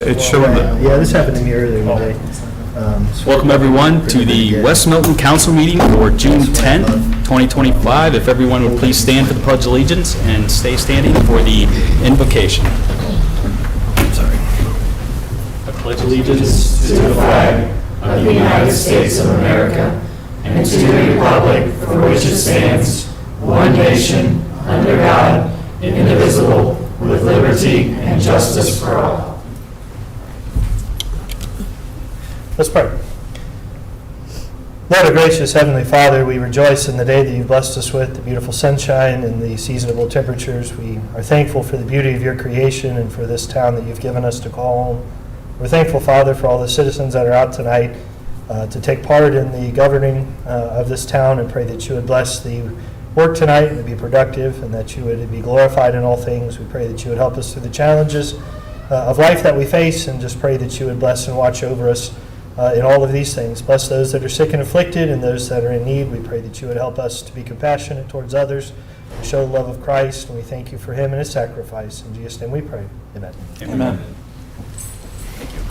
It's showing that. Yeah, this happened to me earlier today. Welcome everyone to the West Milton Council meeting for June 10th, 2025. If everyone would please stand for the Pledge of Allegiance and stay standing for the invocation. I pledge allegiance to the flag of the United States of America and to the republic for which it stands, one nation, under God, indivisible, with liberty and justice for all. Let's pray. Lord, our gracious Heavenly Father, we rejoice in the day that you've blessed us with, the beautiful sunshine and the seasonable temperatures. We are thankful for the beauty of your creation and for this town that you've given us to call home. We're thankful, Father, for all the citizens that are out tonight to take part in the governing of this town, and pray that you would bless the work tonight and be productive, and that you would be glorified in all things. We pray that you would help us through the challenges of life that we face, and just pray that you would bless and watch over us in all of these things. Bless those that are sick and afflicted and those that are in need. We pray that you would help us to be compassionate towards others, to show the love of Christ, and we thank you for him and his sacrifice. In Jesus' name we pray. Amen. Amen. Thank you.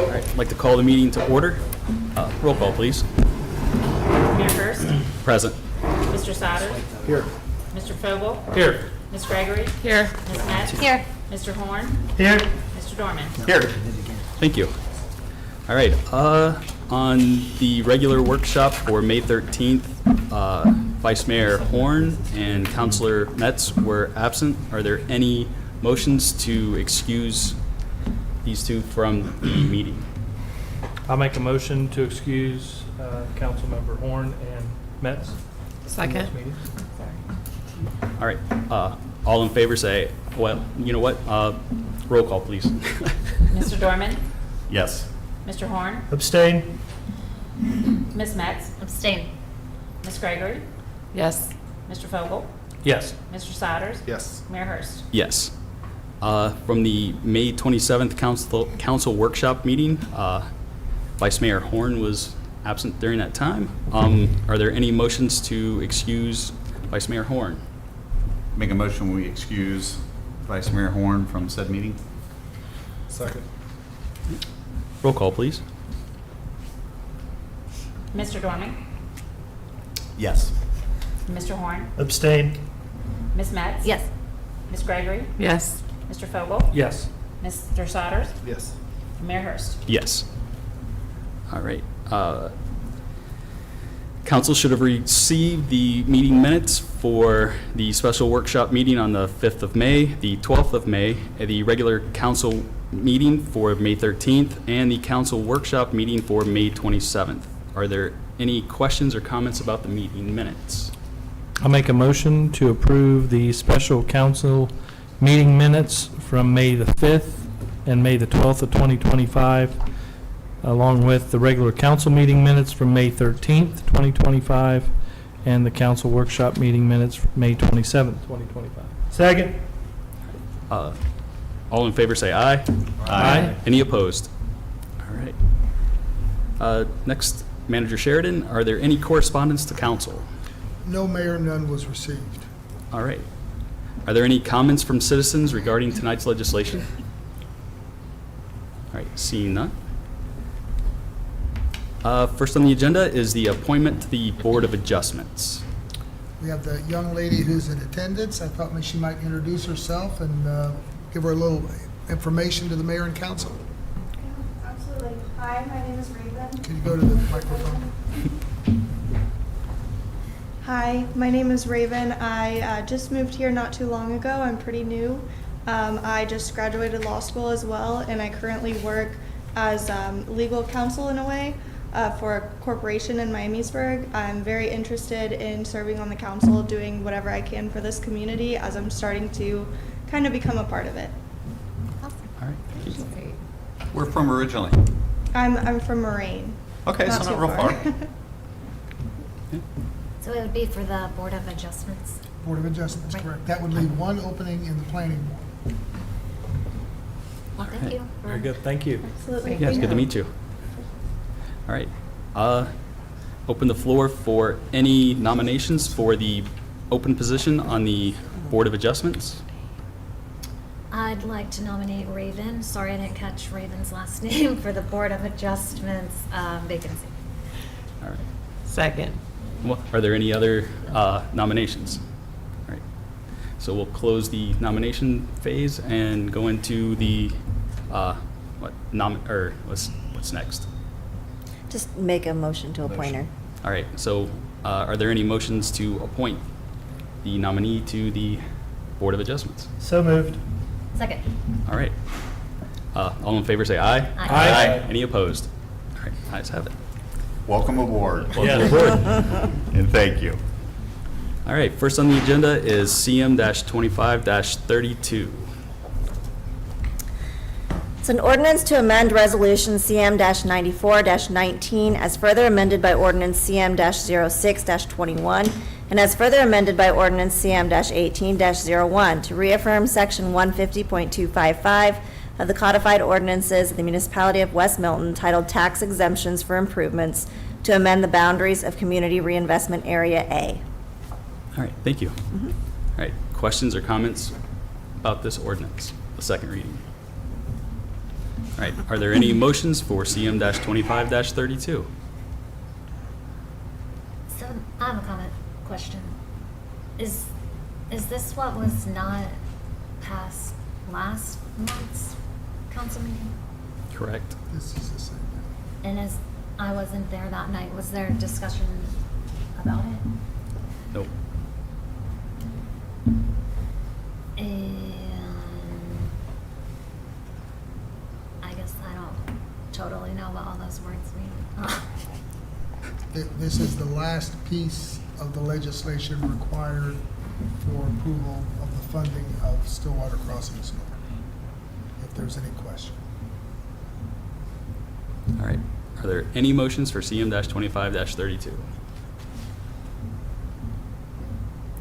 All right, I'd like to call the meeting to order. Roll call, please. Mayor Hurst. Present. Mr. Souders. Here. Mr. Fogel. Here. Ms. Gregory. Here. Ms. Metz. Here. Mr. Horn. Here. Mr. Dorman. Here. Thank you. All right, on the regular workshop for May 13th, Vice Mayor Horn and Councilor Metz were absent. Are there any motions to excuse these two from the meeting? I'll make a motion to excuse Councilmember Horn and Metz. Second. All right, all in favor say, well, you know what? Roll call, please. Mr. Dorman. Yes. Mr. Horn. Abstain. Ms. Metz. Abstain. Ms. Gregory. Yes. Mr. Fogel. Yes. Mr. Souders. Yes. Mayor Hurst. Yes. From the May 27th council workshop meeting, Vice Mayor Horn was absent during that time. Are there any motions to excuse Vice Mayor Horn? Make a motion we excuse Vice Mayor Horn from said meeting. Second. Roll call, please. Mr. Dorman. Yes. Mr. Horn. Abstain. Ms. Metz. Yes. Ms. Gregory. Yes. Mr. Fogel. Yes. Mr. Souders. Yes. Mayor Hurst. Yes. All right. Council should have received the meeting minutes for the special workshop meeting on the 5th of May, the 12th of May, the regular council meeting for May 13th, and the council workshop meeting for May 27th. Are there any questions or comments about the meeting minutes? I'll make a motion to approve the special council meeting minutes from May the 5th and May the 12th of 2025, along with the regular council meeting minutes from May 13th, 2025, and the council workshop meeting minutes from May 27th, 2025. Second. All in favor say aye. Aye. Any opposed? All right. Next, Manager Sheridan, are there any correspondence to council? No, Mayor, none was received. All right. Are there any comments from citizens regarding tonight's legislation? All right, seeing none. First on the agenda is the appointment to the Board of Adjustments. We have the young lady who's in attendance. I thought maybe she might introduce herself and give her a little information to the mayor and council. Absolutely. Hi, my name is Raven. Can you go to the microphone? Hi, my name is Raven. I just moved here not too long ago. I'm pretty new. I just graduated law school as well, and I currently work as legal counsel in a way for a corporation in Miamisburg. I'm very interested in serving on the council, doing whatever I can for this community as I'm starting to kind of become a part of it. Awesome. All right. Thank you. Where from originally? I'm from Moraine. Okay, so not real far. So it would be for the Board of Adjustments. Board of Adjustments, Right. correct. That would leave one opening in the planning board. Well, thank you. Very good. Thank you. Absolutely. Yeah, it's good to meet you. All right. Open the floor for any nominations for the open position on the Board of Adjustments. I'd like to nominate Raven. Sorry I didn't catch Raven's last name for the Board of Adjustments vacancy. All right. Second. Well, are there any other nominations? All right. So we'll close the nomination phase and go into the what's next? Just make a motion to appoint her. All right. So are there any motions to appoint the nominee to the Board of Adjustments? So moved. Second. All right. All in favor, say aye. Aye. Any opposed? All right. Ayes have it. Welcome aboard. Welcome aboard. And thank you. All right. First on the agenda is CM-25-32. It's an ordinance to amend Resolution CM-94-19 as further amended by Ordinance CM-06-21 and as further amended by Ordinance CM-18-01 to reaffirm Section 150.255 of the Codified Ordinances of the Municipality of West Milton titled Tax Exemptions for Improvements to amend the boundaries of Community Reinvestment Area A. All right. Thank you. All right. Questions or comments about this ordinance, the second reading? All right. Are there any motions for CM-25-32? So I have a question. Is this what was not passed last month's council meeting? Correct. This is the same. And as I wasn't there that night, was there discussion about it? Nope. And I guess I don't totally know what all those words mean. This is the last piece of the legislation required for approval of the funding of Stillwater Crossings North, if there's any question. All right. Are there any motions for CM-25-32?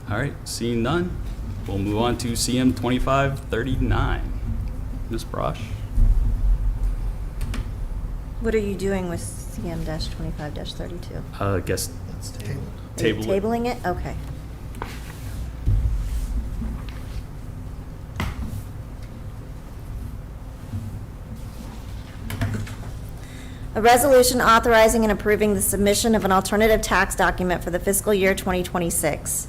All right. Seeing none, we'll move on to CM-25-39. Ms. Brosh? What are you doing with CM-25-32? Guess That's tabled. Are you table it. tabling it? Okay. A resolution authorizing and approving the submission of an alternative tax document for the fiscal year 2026.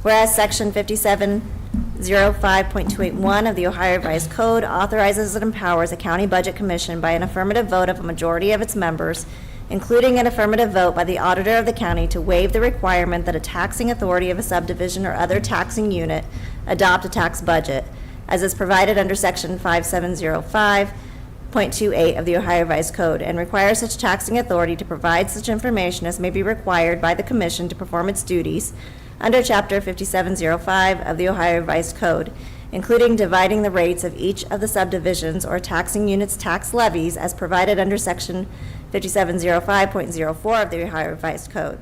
Whereas Section 5705.281 of the Ohio Revised Code authorizes and empowers a county budget commission by an affirmative vote of a majority of its members, including an affirmative vote by the auditor of the county, to waive the requirement that a taxing authority of a subdivision or other taxing unit adopt a tax budget, as is provided under Section 5705.28 of the Ohio Revised Code, and requires such taxing authority to provide such information as may be required by the commission to perform its duties under Chapter 5705 of the Ohio Revised Code, including dividing the rates of each of the subdivisions or taxing units' tax levies as provided under Section 5705.04 of the Ohio Revised Code.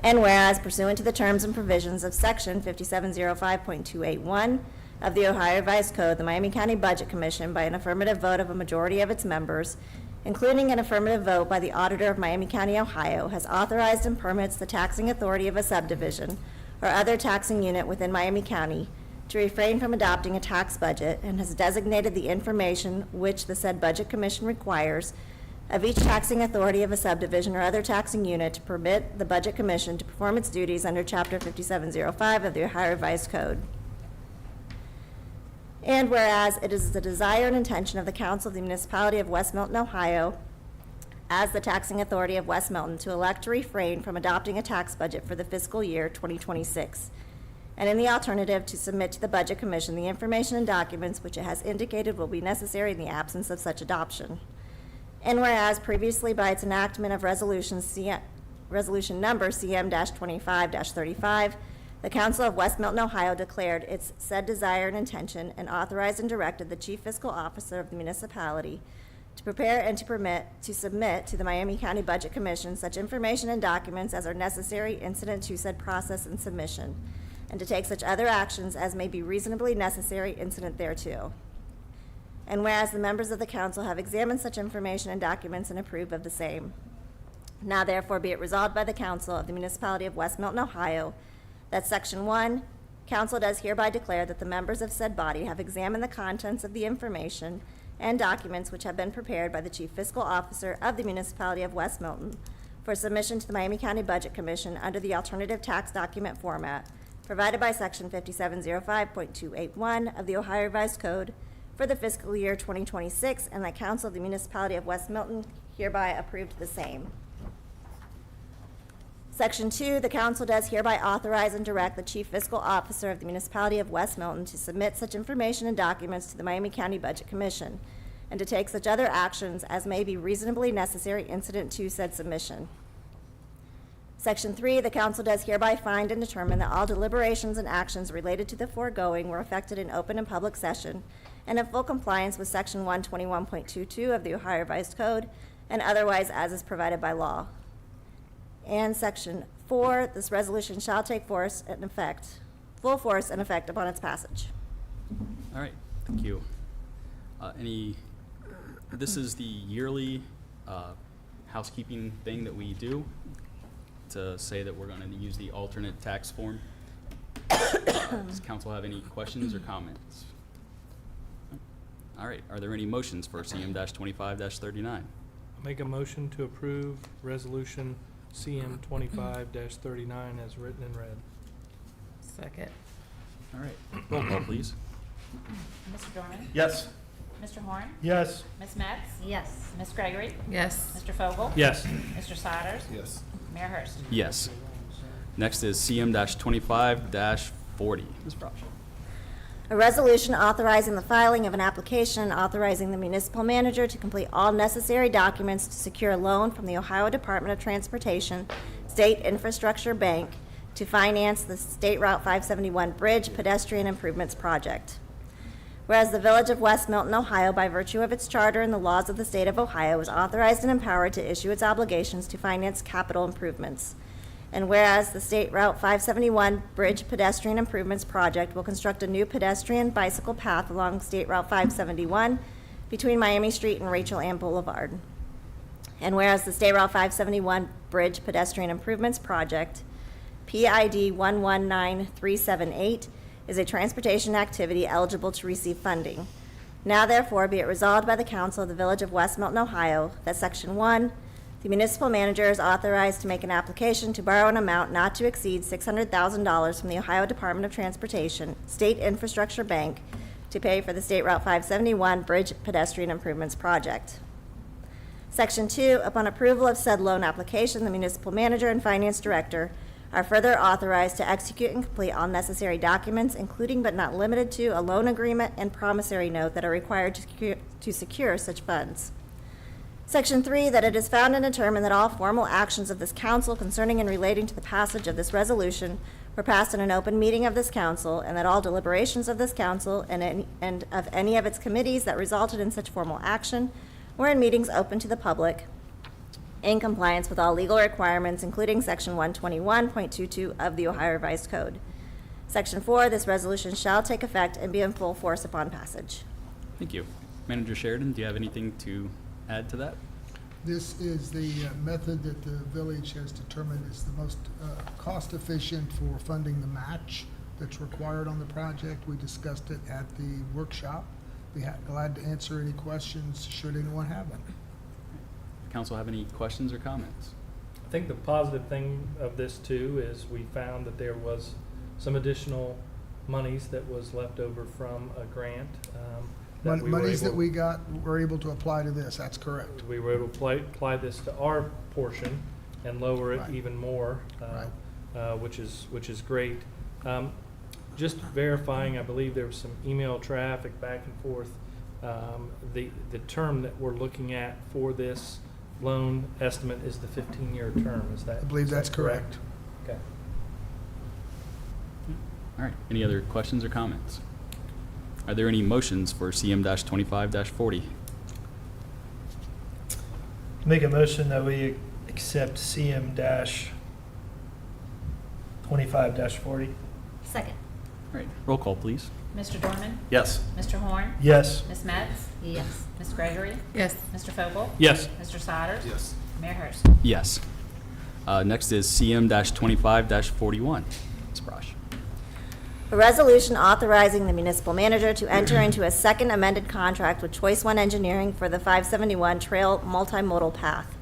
And whereas pursuant to the terms and provisions of Section 5705.281 of the Ohio Revised Code, the Miami County Budget Commission, by an affirmative vote of a majority of its members, including an affirmative vote by the auditor of Miami County, Ohio, has authorized and permits the taxing authority of a subdivision or other taxing unit within Miami County to refrain from adopting a tax budget, and has designated the information which the said Budget Commission requires of each taxing authority of a subdivision or other taxing unit to permit the Budget Commission to perform its duties under Chapter 5705 of the Ohio Revised Code. And whereas it is the desire and intention of the Council of the Municipality of West Milton, Ohio, as the taxing authority of West Milton, to elect to refrain from adopting a tax budget for the fiscal year 2026, and in the alternative, to submit to the Budget Commission the information and documents which it has indicated will be necessary in the absence of such adoption. And whereas previously by its enactment of Resolution Number CM-25-35, the Council of West Milton, Ohio declared its said desire and intention, and authorized and directed the Chief Fiscal Officer of the municipality to prepare and to submit to the Miami County Budget Commission such information and documents as are necessary incident to said process and submission, and to take such other actions as may be reasonably necessary incident thereto. And whereas the members of the council have examined such information and documents and approved of the same, now therefore be it resolved by the council of the municipality of West Milton, Ohio, that Section 1, Council does hereby declare that the members of said body have examined the contents of the information and documents which have been prepared by the Chief Fiscal Officer of the Municipality of West Milton for submission to the Miami County Budget Commission under the alternative tax document format provided by Section 5705.281 of the Ohio Revised Code for the fiscal year 2026, and that Council of the Municipality of West Milton hereby approved the same. Section 2, the council does hereby authorize and direct the Chief Fiscal Officer of the Municipality of West Milton to submit such information and documents to the Miami County Budget Commission and to take such other actions as may be reasonably necessary incident to said submission. Section 3, the council does hereby find and determine that all deliberations and actions related to the foregoing were effected in open and public session and in full compliance with Section 121.22 of the Ohio Revised Code and otherwise as is provided by law. And Section 4, this resolution shall take full force and effect upon its passage. All right, thank you. This is the yearly housekeeping thing that we do to say that we're going to use the alternate tax form. Does council have any questions or comments? All right, are there any motions for CM-25-39? Make a motion to approve Resolution CM 25-39 as written and read. Second. All right, roll call, please. Mr. Dorman? Yes. Mr. Horn? Yes. Ms. Metz? Yes. Ms. Gregory? Yes. Mr. Fogel? Yes. Mr. Saunders? Yes. Mayor Hurst. Yes. Next is CM-25-40. Ms. Brosh. A resolution authorizing the filing of an application authorizing the municipal manager to complete all necessary documents to secure a loan from the Ohio Department of Transportation State Infrastructure Bank to finance the State Route 571 Bridge Pedestrian Improvements Project. Whereas the Village of West Milton, Ohio, by virtue of its charter and the laws of the state of Ohio, is authorized and empowered to issue its obligations to finance capital improvements. And whereas the State Route 571 Bridge Pedestrian Improvements Project will construct a new pedestrian bicycle path along State Route 571 between Miami Street and Rachel Ann Boulevard. And whereas the State Route 571 Bridge Pedestrian Improvements Project, PID 119378, is a transportation activity eligible to receive funding. Now therefore be it resolved by the Council of the Village of West Milton, Ohio, that Section 1, the municipal manager is authorized to make an application to borrow an amount not to exceed $600,000 from the Ohio Department of Transportation State Infrastructure Bank to pay for the State Route 571 Bridge Pedestrian Improvements Project. Section 2, upon approval of said loan application, the municipal manager and finance director are further authorized to execute and complete all necessary documents, including but not limited to a loan agreement and promissory note that are required to secure such funds. Section 3, that it is found and determined that all formal actions of this council concerning and relating to the passage of this resolution were passed in an open meeting of this council, and that all deliberations of this council and of any of its committees that resulted in such formal action were in meetings open to the public, in compliance with all legal requirements, including Section 121.22 of the Ohio Revised Code. Section 4, this resolution shall take effect and be in full force upon passage. Thank you. Manager Sheridan, do you have anything to add to that? This is the method that the village has determined is the most cost-efficient for funding the match that's required on the project. We discussed it at the workshop. Be glad to answer any questions should anyone have them. Council have any questions or comments? I think the positive thing of this too is we found that there was some additional monies that was left over from a grant. Monies that we got, we're able to apply to this, that's correct. We were able to apply this to our portion and lower it Right. even more, Right. which is great. Just verifying, I believe there was some email traffic back and forth. The term that we're looking at for this loan estimate is the 15-year term. Is that? I believe that's correct. Okay. All right, any other questions or comments? Are there any motions for CM-25-40? Make a motion that we accept CM-25-40. Second. All right, roll call, please. Mr. Dorman? Yes. Mr. Horn? Yes. Ms. Metz? Yes. Ms. Gregory? Yes. Mr. Fogel? Yes. Mr. Saunders? Yes. Mayor Hurst. Yes. Next is CM-25-41. Ms. Brosh. A resolution authorizing the municipal manager to enter into a second amended contract with Choice One Engineering for the 571 Trail Multimodal Path.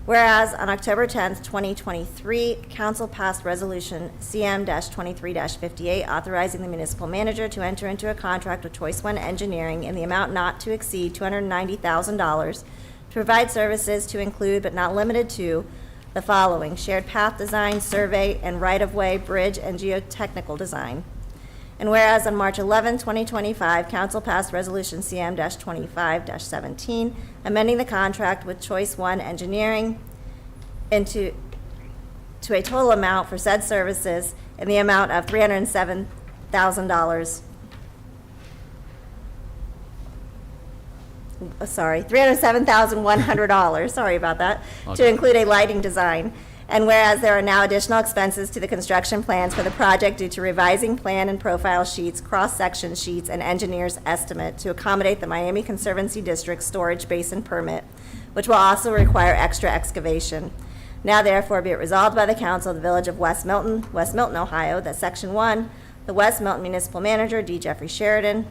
Whereas on October 10th, 2023, council passed resolution CM-23-58 authorizing the municipal manager to enter into a contract with Choice One Engineering in the amount not to exceed $290,000 to provide services to include but not limited to the following: shared path design, survey, and right-of-way, bridge, and geotechnical design. And whereas on March 11, 2025, council passed resolution CM-25-17, amending the contract with Choice One Engineering to a total amount for said services in the amount of $307,100. Sorry about that. To include a lighting design. And whereas there are now additional expenses to the construction plans for the project due to revising plan and profile sheets, cross-section sheets, and engineer's estimate to accommodate the Miami Conservancy District Storage Basin Permit, which will also require extra excavation. Now therefore be it resolved by the council of the Village of West Milton, Ohio, that Section 1, the West Milton Municipal Manager, D. Jeffrey Sheridan,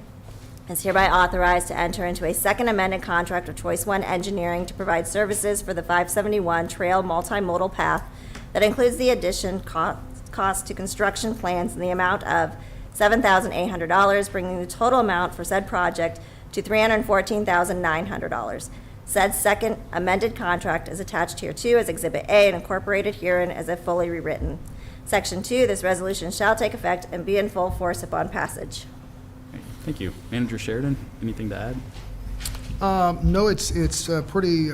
is hereby authorized to enter into a second amended contract with Choice One Engineering to provide services for the 571 Trail Multimodal Path that includes the addition cost to construction plans in the amount of $7,800, bringing the total amount for said project to $314,900. Said second amended contract is attached hereto as Exhibit A and incorporated herein as if fully rewritten. Section 2, this resolution shall take effect and be in full force upon passage. Thank you. Manager Sheridan, anything to add? No, it's pretty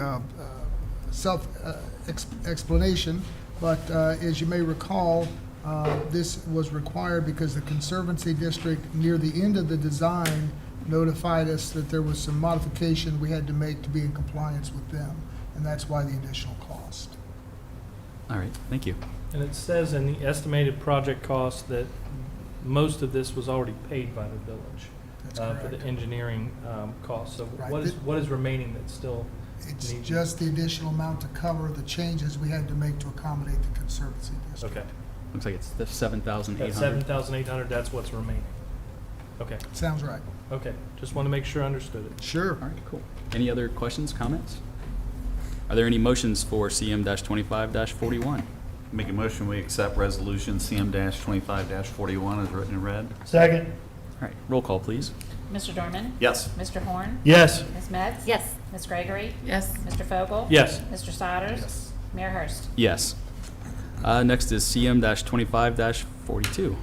self-explanation, but as you may recall, this was required because the Conservancy District, near the end of the design, notified us that there was some modification we had to make to be in compliance with them, and that's why the additional cost. All right, thank you. And it says in the estimated project cost that most of this was already paid by the village. That's For the correct. engineering costs. So Right. what is remaining that still It's needs? just the additional amount to cover the changes we had to make to accommodate the Conservancy District. Okay. Looks like it's the 7,800. That 7,800, that's what's remaining. Okay, Sounds right. okay. Just want to make sure I understood it. Sure. All right, cool. Any other questions, comments? Are there any motions for CM-25-41? Make a motion, we accept resolution CM-25-41 as written and read. Second. All right, roll call, please. Mr. Dorman? Yes. Mr. Horn? Yes. Ms. Metz? Yes. Ms. Gregory? Yes. Mr. Fogel? Yes. Mr. Sodders? Yes. Mayor Hurst? Yes. Next is CM-25-42.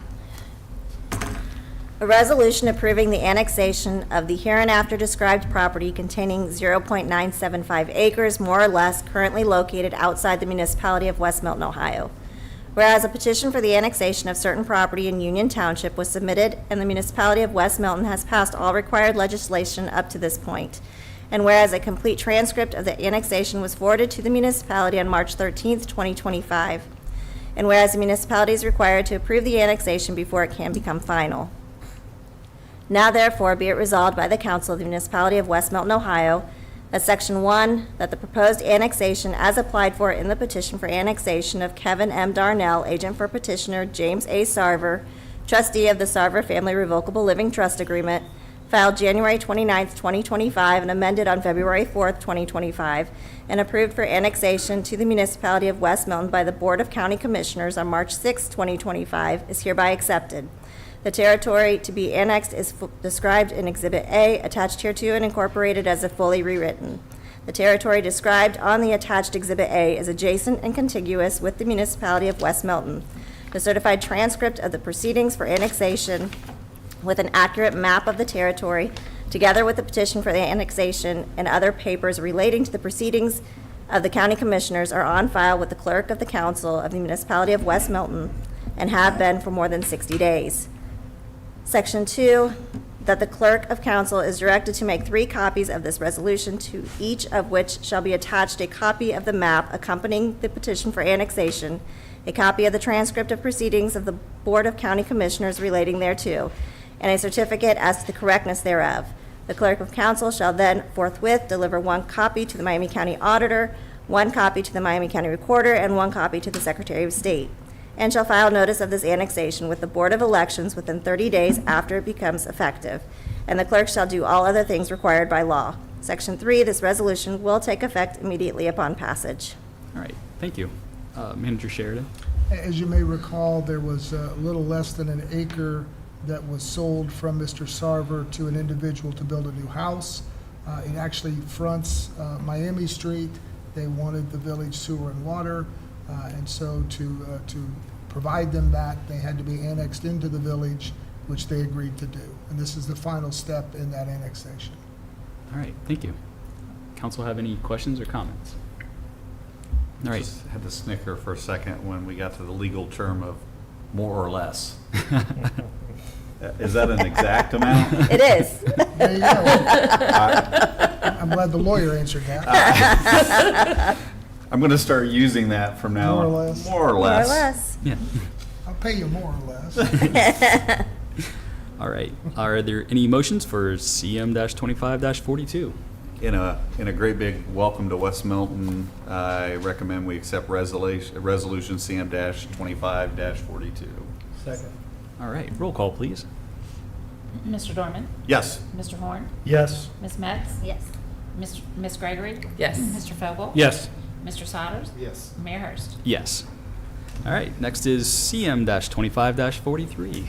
A resolution approving the annexation of the hereinafter described property containing 0.975 acres, more or less, currently located outside the municipality of West Milton, Ohio. Whereas a petition for the annexation of certain property in Union Township was submitted and the municipality of West Milton has passed all required legislation up to this point. And whereas a complete transcript of the annexation was forwarded to the municipality on March 13th, 2025. And whereas the municipality is required to approve the annexation before it can become final. Now therefore be it resolved by the council of the municipality of West Milton, Ohio, that Section 1, that the proposed annexation as applied for in the petition for annexation of Kevin M. Darnell, agent for petitioner James A. Sarver, trustee of the Sarver Family Revocable Living Trust Agreement, filed January 29th, 2025, and amended on February 4th, 2025, and approved for annexation to the municipality of West Milton by the Board of County Commissioners on March 6th, 2025, is hereby accepted. The territory to be annexed is described in Exhibit A, attached hereto and incorporated as if fully rewritten. The territory described on the attached Exhibit A is adjacent and contiguous with the municipality of West Milton. The certified transcript of the proceedings for annexation with an accurate map of the territory, together with the petition for the annexation and other papers relating to the proceedings of the county commissioners, are on file with the clerk of the council of the municipality of West Milton and have been for more than 60 days. Section 2, that the clerk of council is directed to make 3 copies of this resolution, to each of which shall be attached a copy of the map accompanying the petition for annexation, a copy of the transcript of proceedings of the Board of County Commissioners relating thereto, and a certificate as to the correctness thereof. The clerk of council shall then forthwith deliver 1 copy to the Miami County Auditor, 1 copy to the Miami County Recorder, and 1 copy to the Secretary of State. and shall file notice of this annexation with the Board of Elections within 30 days after it becomes effective, and the clerk shall do all other things required by law. Section 3, this resolution will take effect immediately upon passage. All right, thank you. Manager Sheridan? As you may recall, there was a little less than an acre that was sold from Mr. Sarver to an individual to build a new house. It actually fronts Miami Street. They wanted the village sewer and water, and so to provide them that, they had to be annexed into the village, which they agreed to do. And this is the final step in that annexation. All right, thank you. Council have any questions or comments? All right. Just had to snicker for a second when we got to the legal term of more or less. Is that an exact amount? It is. There you go. I'm glad the lawyer answered that. I'm going to start using that from now More on. or less. More or More or less. less. Yeah. I'll pay you more or less. All right. Are there any motions for CM-25-42? In a great big welcome to West Milton, I recommend we accept resolution CM-25-42. Second. All right, roll call, please. Mr. Dorman? Yes. Mr. Horn? Yes. Ms. Metz? Yes. Miss Gregory? Yes. Mr. Fogel? Yes. Mr. Sodders? Yes. Mayor Hurst? Yes. All right, next is CM-25-43.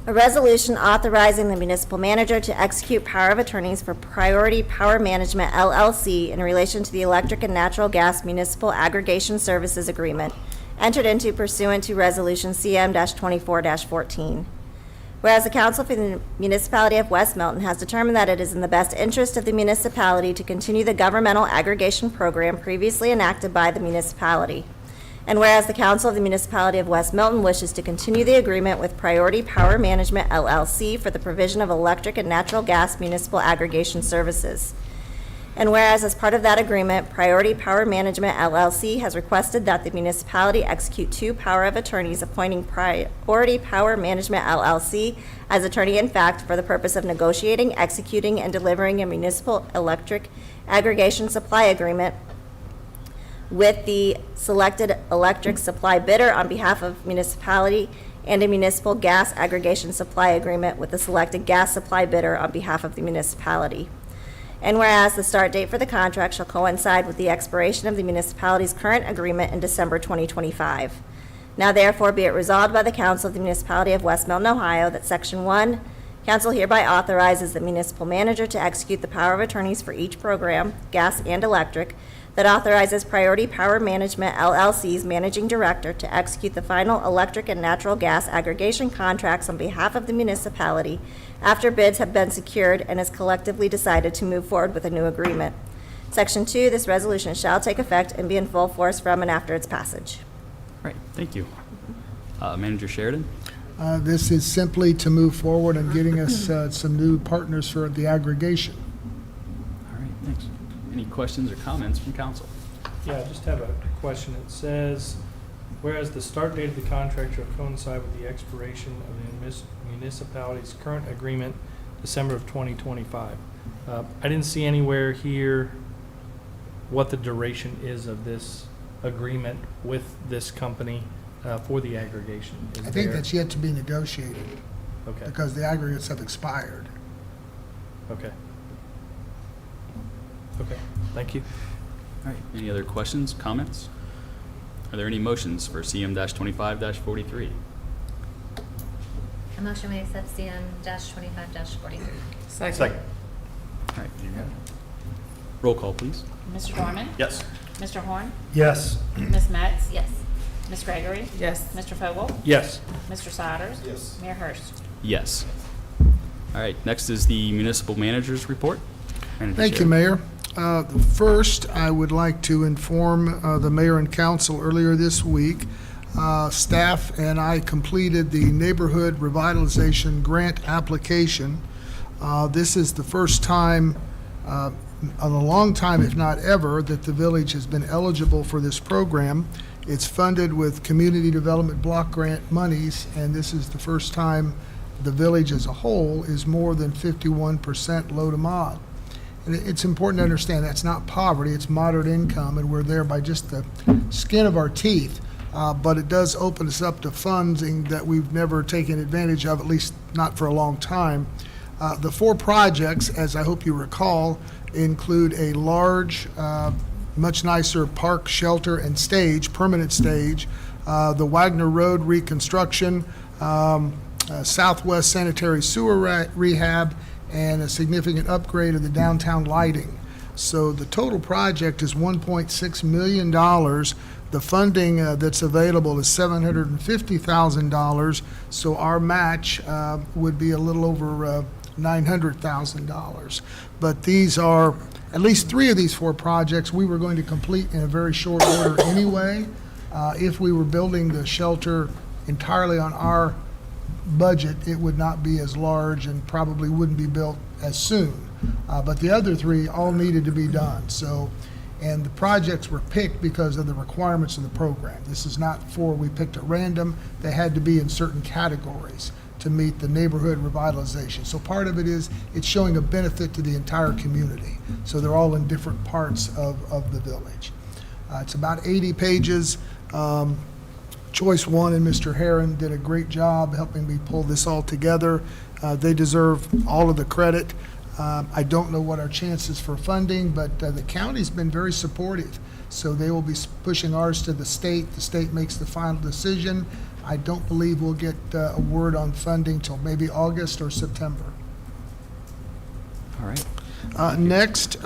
A resolution authorizing the municipal manager to execute power of attorneys for Priority Power Management LLC in relation to the electric and natural gas municipal aggregation services agreement entered into pursuant to Resolution CM-24-14. Whereas the Council for the Municipality of West Milton has determined that it is in the best interest of the municipality to continue the governmental aggregation program previously enacted by the municipality. And whereas the Council of the Municipality of West Milton wishes to continue the agreement with Priority Power Management LLC for the provision of electric and natural gas municipal aggregation services. And whereas as part of that agreement, Priority Power Management LLC has requested that the municipality execute 2 power of attorneys appointing Priority Power Management LLC as attorney in fact for the purpose of negotiating, executing, and delivering a municipal electric aggregation supply agreement with the selected electric supply bidder on behalf of municipality and a municipal gas aggregation supply agreement with the selected gas supply bidder on behalf of the municipality. And whereas the start date for the contract shall coincide with the expiration of the municipality's current agreement in December 2025. Now therefore be it resolved by the Council of the Municipality of West Milton, Ohio, that Section 1, Council hereby authorizes the municipal manager to execute the power of attorneys for each program, gas and electric, that authorizes Priority Power Management LLC's managing director to execute the final electric and natural gas aggregation contracts on behalf of the municipality after bids have been secured and is collectively decided to move forward with a new agreement. Section 2, this resolution shall take effect and be in full force from and after its passage. All right, thank you. Manager Sheridan? This is simply to move forward and getting us some new partners for the aggregation. All right, thanks. Any questions or comments from council? Yeah, I just have a question. It says, whereas the start date of the contract shall coincide with the expiration of the municipality's current agreement, December of 2025. I didn't see anywhere here what the duration is of this agreement with this company for the aggregation. Is I think there- that's yet to be negotiated Okay, because the aggregates have expired. okay. Okay, thank you. All right, any other questions, comments? Are there any motions for CM-25-43? A motion we accept CM-25-43. Second. All right, roll call, please. Mr. Dorman? Yes. Mr. Horn? Yes. Ms. Metz? Yes. Miss Gregory? Yes. Mr. Fogel? Yes. Mr. Sodders? Yes. Mayor Hurst? Yes. All right, next is the municipal manager's report. Manager Thank you, Sheridan. Mayor. First, I would like to inform the mayor and council earlier this week, staff and I completed the neighborhood revitalization grant application. This is the first time in a long time, if not ever, that the village has been eligible for this program. It's funded with community development block grant monies, and this is the first time the village as a whole is more than 51% low to mod. And it's important to understand that's not poverty, it's moderate income, and we're there by just the skin of our teeth. But it does open us up to funding that we've never taken advantage of, at least not for a long time. The 4 projects, as I hope you recall, include a large, much nicer park, shelter, and stage, permanent stage, the Wagner Road reconstruction, Southwest sanitary sewer rehab, and a significant upgrade of the downtown lighting. So the total project is $1.6 million. The funding that's available is $750,000, so our match would be a little over $900,000. But these are, at least 3 of these 4 projects we were going to complete in a very short order anyway. If we were building the shelter entirely on our budget, it would not be as large and probably wouldn't be built as soon. But the other 3 all needed to be done. So, and the projects were picked because of the requirements of the program. This is not 4 we picked at random. They had to be in certain categories to meet the neighborhood revitalization. So part of it is it's showing a benefit to the entire community. So they're all in different parts of the village. It's about 80 pages. Choice One and Mr. Herron did a great job helping me pull this all together. They deserve all of the credit. I don't know what our chances for funding, but the county's been very supportive. So they will be pushing ours to the state. The state makes the final decision. I don't believe we'll get a word on funding till maybe August or September. All right. Next,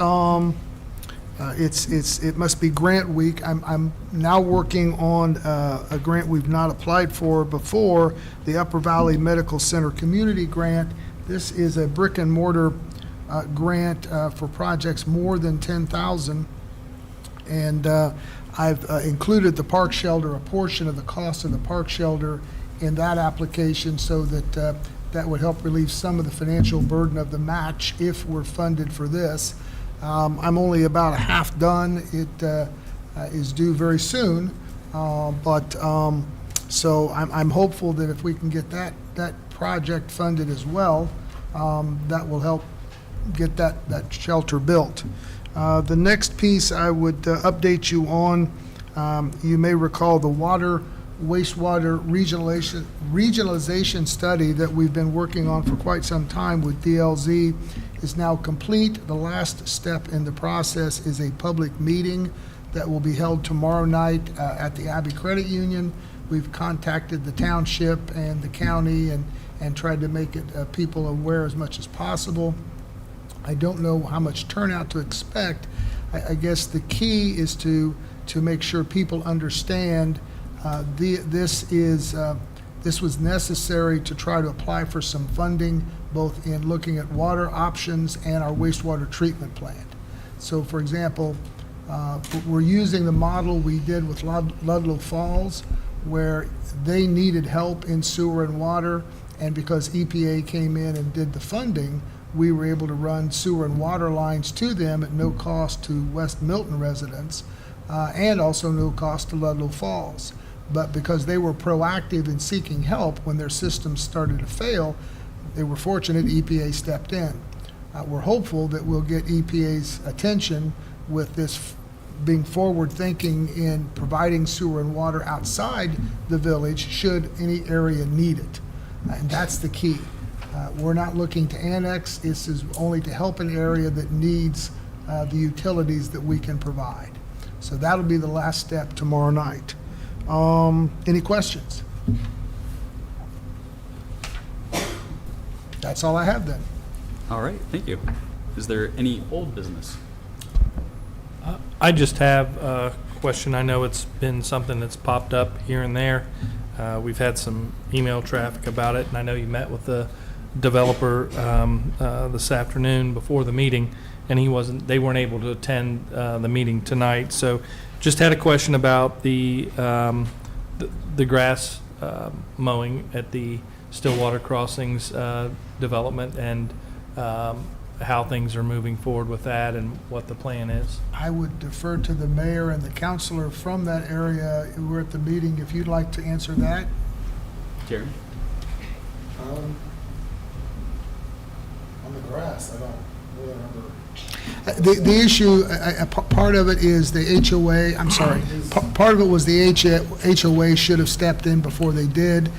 it must be grant week. I'm now working on a grant we've not applied for before, the Upper Valley Medical Center Community Grant. This is a brick and mortar grant for projects more than 10,000, and I've included the park shelter, a portion of the cost of the park shelter in that application, so that that would help relieve some of the financial burden of the match if we're funded for this. I'm only about a half done. It is due very soon, so I'm hopeful that if we can get that project funded as well, that will help get that shelter built. The next piece I would update you on, you may recall the wastewater regionalization study that we've been working on for quite some time with DLZ is now complete. The last step in the process is a public meeting that will be held tomorrow night at the Abbey Credit Union. We've contacted the township and the county and tried to make it people aware as much as possible. I don't know how much turnout to expect. I guess the key is to make sure people understand this was necessary to try to apply for some funding, both in looking at water options and our wastewater treatment plant. So, for example, we're using the model we did with Ludlow Falls, where they needed help in sewer and water, and because EPA came in and did the funding, we were able to run sewer and water lines to them at no cost to West Milton residents, and also no cost to Ludlow Falls. But because they were proactive in seeking help when their systems started to fail, they were fortunate EPA stepped in. We're hopeful that we'll get EPA's attention with this being forward-thinking in providing sewer and water outside the village should any area need it. And that's the key. We're not looking to annex. This is only to help an area that needs the utilities that we can provide. So that'll be the last step tomorrow night. Any questions? That's all I have then. All right, thank you. Is there any old business? I just have a question. I know it's been something that's popped up here and there. We've had some email traffic about it, and I know you met with the developer this afternoon before the meeting, and they weren't able to attend the meeting tonight. So just had a question about the grass mowing at the Stillwater Crossings development, and how things are moving forward with that and what the plan is. I would defer to the mayor and the councilor from that area who were at the meeting, if you'd like to answer that. Jerry? On the grass, I don't really remember The issue, part of it is the HOA, I'm sorry, part of it was the HOA should have stepped in before they did.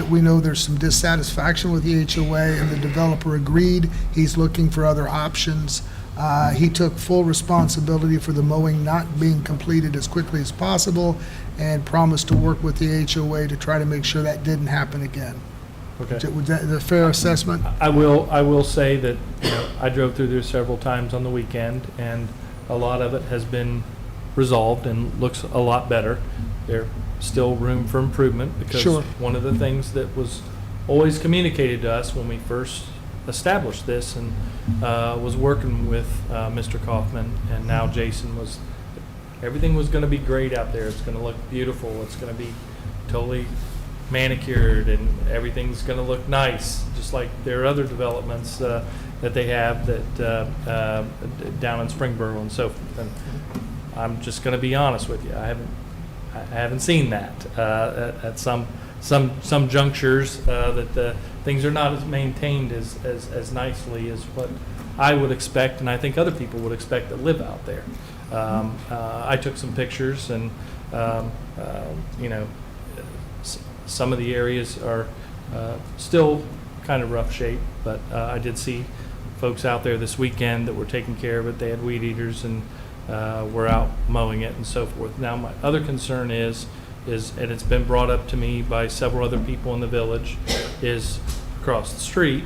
We know there's some dissatisfaction with the HOA, and the developer agreed. He's looking for other options. He took full responsibility for the mowing not being completed as quickly as possible and promised to work with the HOA to try to make sure that didn't happen again. Okay. Was that a fair assessment? I will say that, I drove through there several times on the weekend, and a lot of it has been resolved and looks a lot better. There's still room for improvement, because Sure. one of the things that was always communicated to us when we first established this and was working with Mr. Kaufman, and now Jason, was everything was going to be great out there. It's going to look beautiful. It's going to be totally manicured, and everything's going to look nice, just like their other developments that they have that down in Springboro and so forth. And I'm just going to be honest with you, I haven't seen that at some junctures, that things are not as maintained as nicely as what I would expect, and I think other people would expect that live out there. I took some pictures, and some of the areas are still kind of rough shape, but I did see folks out there this weekend that were taking care of it. They had weed eaters and were out mowing it and so forth. Now, my other concern is, and it's been brought up to me by several other people in the village, is across the street,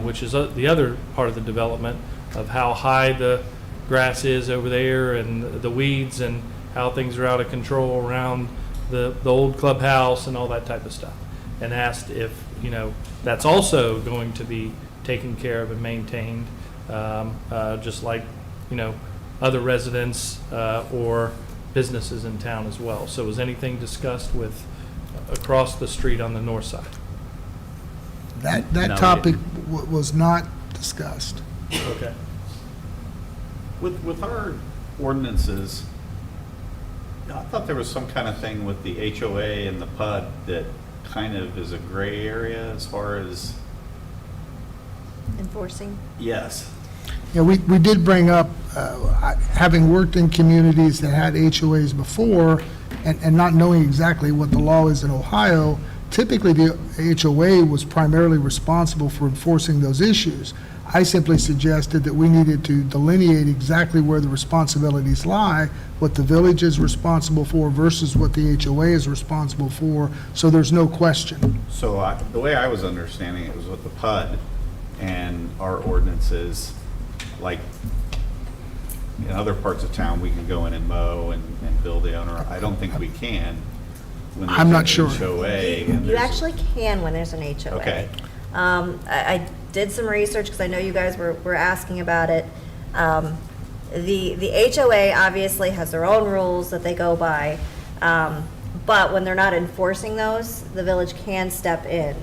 which is the other part of the development, of how high the grass is over there and the weeds, and how things are out of control around the old clubhouse and all that type of stuff, and asked if that's also going to be taken care of and maintained, just like other residents or businesses in town as well. So was anything discussed with across the street on the north side? That No, topic was not discussed. Okay. With our ordinances, I thought there was some kind of thing with the HOA and the PUD that kind of is a gray area as far as, Enforcing? yes. Yeah, we did bring up, having worked in communities that had HOAs before, and not knowing exactly what the law is in Ohio, typically the HOA was primarily responsible for enforcing those issues. I simply suggested that we needed to delineate exactly where the responsibilities lie, what the village is responsible for versus what the HOA is responsible for, so there's no question. So the way I was understanding it was with the PUD and our ordinances, like in other parts of town, we can go in and mow and bill the owner. I don't think we can when there's I'm not an sure. HOA. and You there's- actually can when there's an HOA. Okay. I did some research, because I know you guys were asking about it. The HOA obviously has their own rules that they go by, but when they're not enforcing those, the village can step in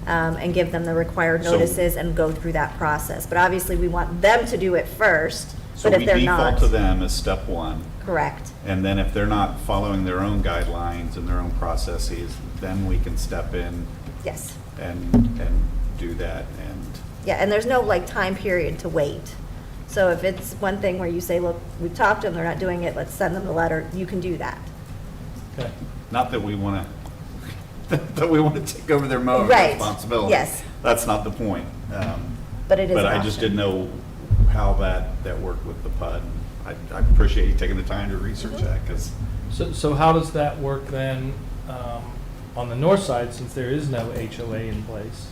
and give them the required So- notices and go through that process. But obviously, we want them to do it first, So but if we they're default not, to them as step one. correct. And then if they're not following their own guidelines and their own processes, then we can step in Yes. and do that. And Yeah, and there's no time period to wait. So if it's one thing where you say, look, we've talked to them, they're not doing it, let's send them the letter, you can do that. Okay. not that we want to, that we want to take over their mowing Right, responsibility. yes. That's not the point. But it is But an I just option. didn't know how that worked with the PUD. I appreciate you taking the time to research Mm-hmm. that, because So how does that work then on the north side, since there is no HOA in place?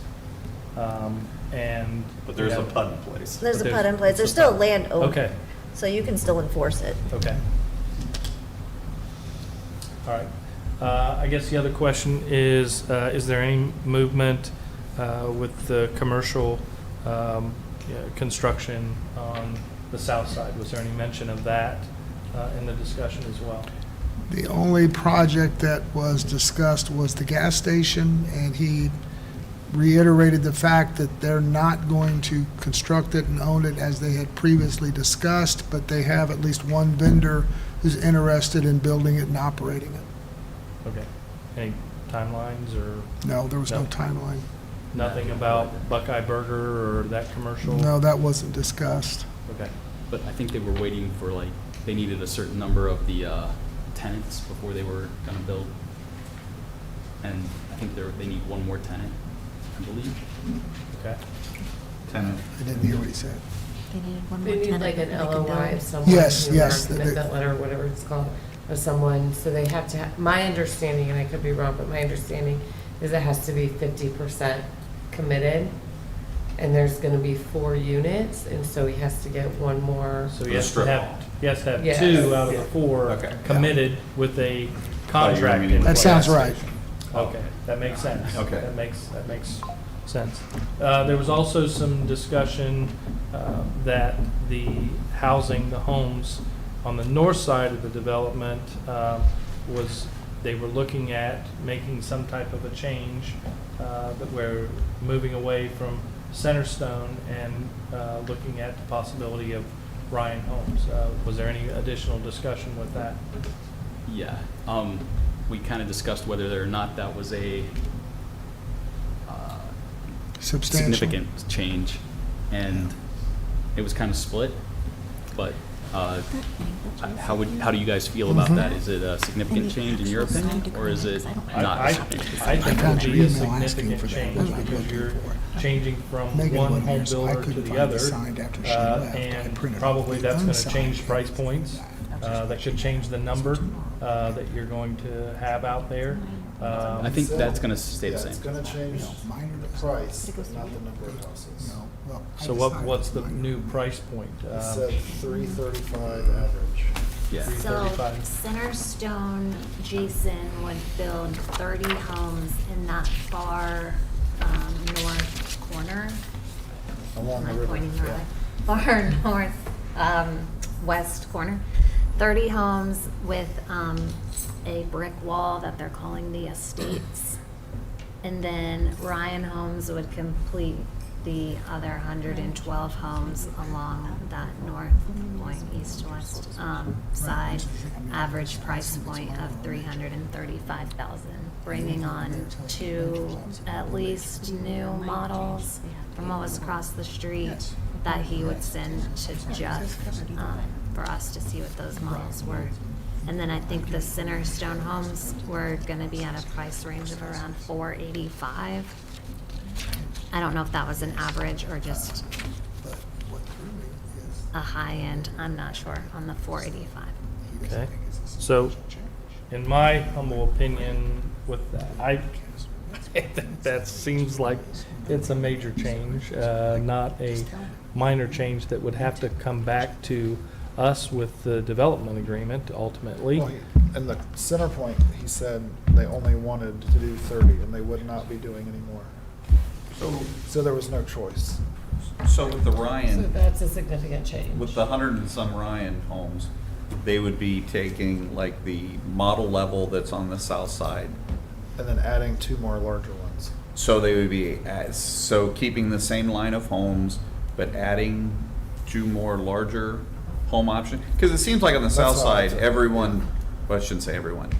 And but there's you a know- PUD in place. There's But a there's- PUD in place, there's still land owned. Okay. So you can still enforce it. Okay. All right. I guess the other question is there any movement with the commercial construction on the south side? Was there any mention of that in the discussion as well? The only project that was discussed was the gas station, and he reiterated the fact that they're not going to construct it and own it as they had previously discussed, but they have at least one vendor who's interested in building it and operating it. Okay. Any timelines or No, there was no No. timeline. nothing about Buckeye Burger or that commercial? No, that wasn't discussed. Okay. But I think they were waiting for, like, they needed a certain number of the tenants before they were gonna build. And I think they need one more tenant, I believe. Okay. Tenant. I didn't hear what he said. They needed one They more need tenant like an before they can LOI build. of someone. Yes, who yes, or a commitment letter, or whatever it's called, of someone, so they have to, my understanding, and I could be wrong, but my understanding is it has to be 50% committed, and there's gonna be 4 units, and so he has to get one more. So For he the has to strip have, mall. he has to have Yes. 2 out of the 4 Okay. committed with a Oh, contract. you're meaning in That place. sounds right. Okay, that makes sense. Okay. That makes sense. There was also some discussion that the housing, the homes on the north side of the development they were looking at making some type of a change, that we're moving away from Centerstone and looking at the possibility of Ryan Homes. Was there any additional discussion with that? Yeah, we kind of discussed whether or not that was a Substantial. significant change, and it was kind of split, but how do you guys feel about that? Is it a significant change in your opinion, or is it not I a significant I change? think it found would your be a email asking significant for that. change That's what I'm because looking you're for. changing from Megan one went home here, so I builder to couldn't the find other. the signed after she left. I And printed probably the that's going to unsigned change and price I put points. That should change the number that you're going to have out there. I think that's going to stay the Yeah, it's same. gonna change Minor the price, but not the number of houses. No, well, I So decided what's the minor. new price point? It said 335 average. Yeah. So 335. Centerstone, Jason would build 30 homes in that far north corner. Along the Am I river. pointing the yeah. right way? Far north, west corner. 30 homes with a brick wall that they're calling the estates. And then Ryan Homes would complete the other 112 homes along that north point, east-west side. Average price point of $335,000, bringing on 2 at least new models from what was across the street that he would send to Jeff for us to see what those models were. And then I think the Centerstone homes were gonna be at a price range of around $485. I don't know if that was an average or just But what threw me is a high end, I'm not sure, on the 485. he doesn't Okay. think it's a So, substantial change. in my humble opinion with that, I think that seems like it's a major change, not a minor change that would have to come back to us with the development agreement ultimately. Well, in the center point, he said they only wanted to do 30 and they would not be doing any more. So there was no choice. So with the So Ryan, that's a significant change. with the 100 and some Ryan homes, they would be taking like the model level that's on the south side. And then adding 2 more larger ones. So they would be, so keeping the same line of homes, but adding 2 more larger home options? Because it seems like on the south That's what I side, took. everyone, well, I shouldn't say everyone,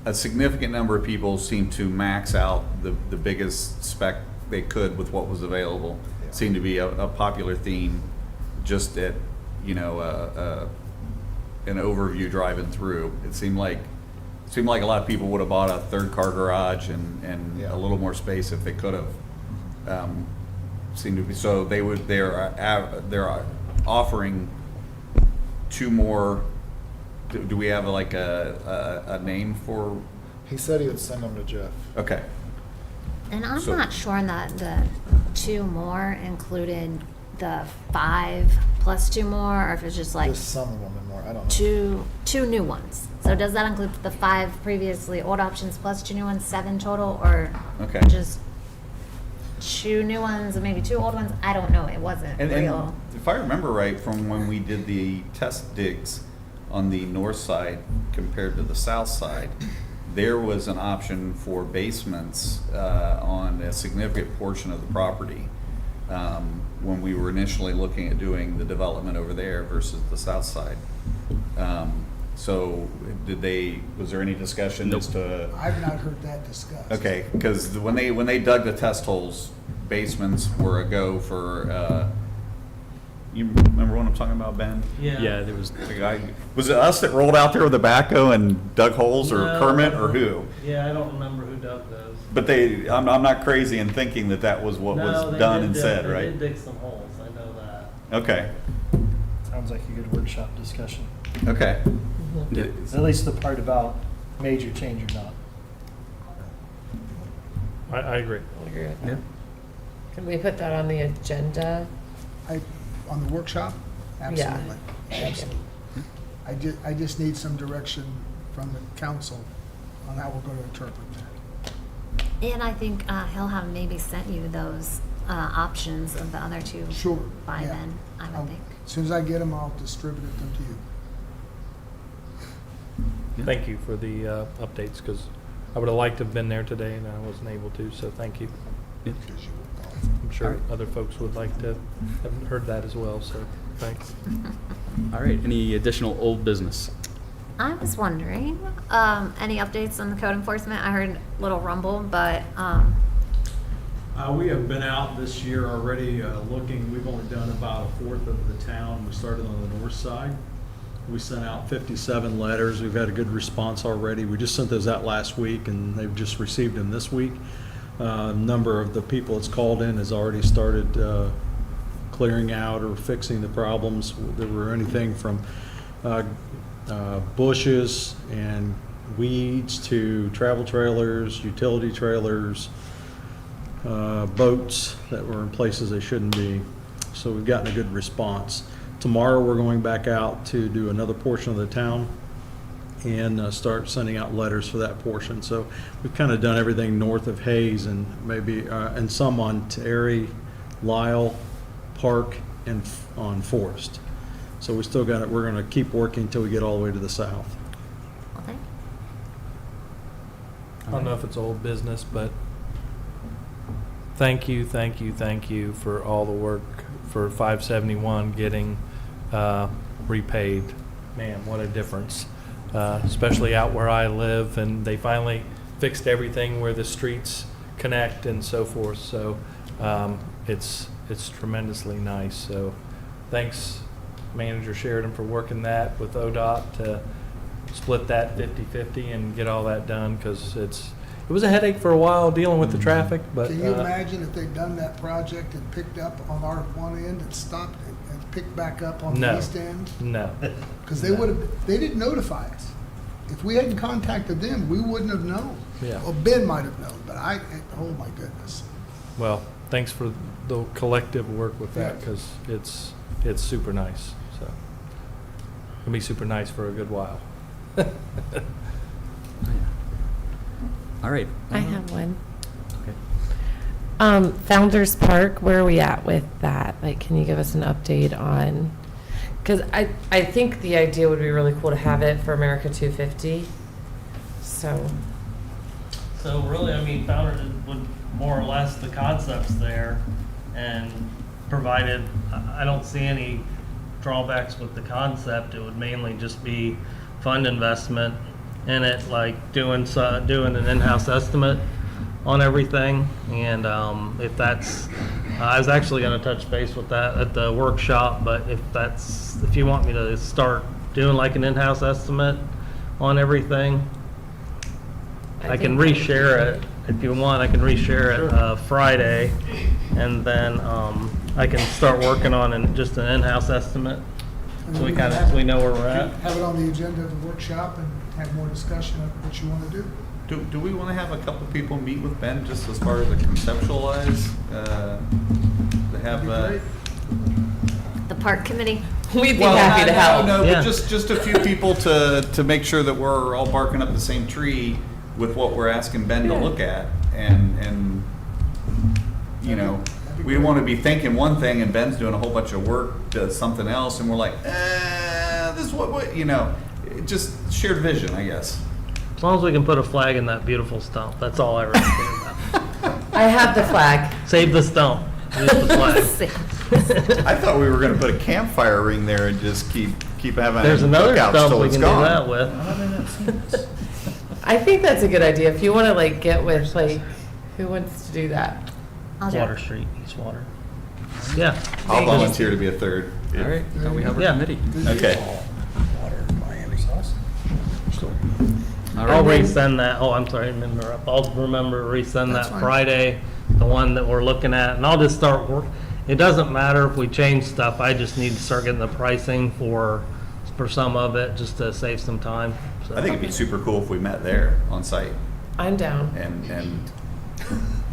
a significant number of people seem to max out the biggest spec they could with what was available. Yeah. Seemed to be a popular theme just at, an overview driving through. It seemed like a lot of people would have bought a 3rd-car garage and Yeah. a little more space if they could have. Seemed to be, so they're offering 2 more. Do we have like a name for? He said he would send them to Jeff. Okay. And I'm So- not sure that the 2 more included the 5 plus 2 more, or if it's just like Just some of them and more, I don't know. two new ones. So does that include the 5 previously old options plus 2 new ones, 7 total, or Okay. just 2 new ones and maybe 2 old ones? I don't know. It wasn't And real. if I remember right from when we did the test digs on the north side compared to the south side, there was an option for basements on a significant portion of the property when we were initially looking at doing the development over there versus the south side. So was there any discussion as to? I've not heard that discussed. Okay, because when they dug the test holes, basements were a go for You remember what I'm talking about, Ben? Yeah, there was, The guy, was it us that rolled out there with a backhoe and dug holes, or No. Kermit, or who? Yeah, I don't remember who dug those. But I'm not crazy in thinking that that was what was done and said, right? They did dig some holes, I know that. Okay, Sounds like a good workshop discussion. okay. At least the part about major change or not. I agree. I agree with that. yeah. Can we put that on the agenda? On the workshop? Absolutely. Thank you. Absolutely. I just need some direction from the council on how we're going to interpret that. And I think he'll have maybe sent you those options of the other two Sure. by yeah. then, I would think. As soon as I get them, I'll distribute them to you. Thank you for the updates, because I would have liked to have been there today, and I wasn't able to, so thank you. Because you were gone. I'm sure Alright. other folks would like to have heard that as well, so thanks. All right, any additional old business? I was wondering, any updates on the code enforcement? I heard a little rumble, but We have been out this year already looking. We've only done about a fourth of the town. We started on the north side. We sent out 57 letters. We've had a good response already. We just sent those out last week, and they've just received them this week. A number of the people that's called in has already started clearing out or fixing the problems. There were anything from bushes and weeds to travel trailers, utility trailers, boats that were in places they shouldn't be. So we've gotten a good response. Tomorrow, we're going back out to do another portion of the town and start sending out letters for that portion. So we've kind of done everything north of Hayes and maybe, and some on Terry, Lyle, Park, and on Forest. So we still got it. We're going to keep working until we get all the way to the south. well, thank I don't know if it's old business, but thank you for all the work for 571 getting repaid. Man, what a difference. Especially out where I live, and they finally fixed everything where the streets connect and so forth. So it's tremendously nice. So thanks, Manager Sheridan, for working that with ODOT to split that 50-50 and get all that done, because it was a headache for a while dealing with the traffic. But Can you imagine if they'd done that project and picked up on our one end and stopped it and picked back up on the No. east end? no. Because they didn't notify us. If we hadn't contacted them, we wouldn't have known. Yeah. Well, Ben might have known, but oh my goodness. Well, thanks for the collective work with that, Yeah. because it's super nice. So it'll be super nice for a good while. All right. I have one. Okay. Founders Park, where are we at with that? Like, can you give us an update on? Because I think the idea would be really cool to have it for America 250. So, So really, I mean, Founders would more or less, the concept's there, and provided, I don't see any drawbacks with the concept. It would mainly just be fund investment in it, like doing an in-house estimate on everything. And if that's, I was actually going to touch base with that at the workshop, but if you want me to start doing like an in-house estimate on everything, I can reshare it. If you want, I can reshare it Friday, and then I can start working on just an in-house estimate, And so we then so we know where we're at. Have it on the agenda of the workshop and have more discussion of what you want to do. Do we want to have a couple people meet with Ben just as far as the conceptualize? To have, That'd you. The park committee? we'd be happy to help. No, Yeah. but just a few people to make sure that we're all barking up the same tree with what we're asking Ben to look at. And you know, we want to be thinking one thing and Ben's doing a whole bunch of work, does something else, and we're like, this is what, you know, just shared vision, I guess. As long as we can put a flag in that beautiful stump, that's all I really care about. I have the flag. Save the stump. Use the flag. I thought we were going to put a campfire ring there and just keep having There's another cookouts stump till we it's can do gone. that with. I think that's a good idea. If you want to like get with like, who wants to do that? I'll do Water it. Street, East Water. Yeah. I'll volunteer to be a third. All right, now we have our Yeah. committee. Okay. All I'll right. resend that, oh, I'm sorry, I didn't interrupt. I'll remember to resend That's that fine. Friday, the one that we're looking at, and I'll just start work. It doesn't matter if we change stuff, I just need to start getting the pricing for some of it, just to save some time. So- I think it'd be super cool if we met there on site I'm down. and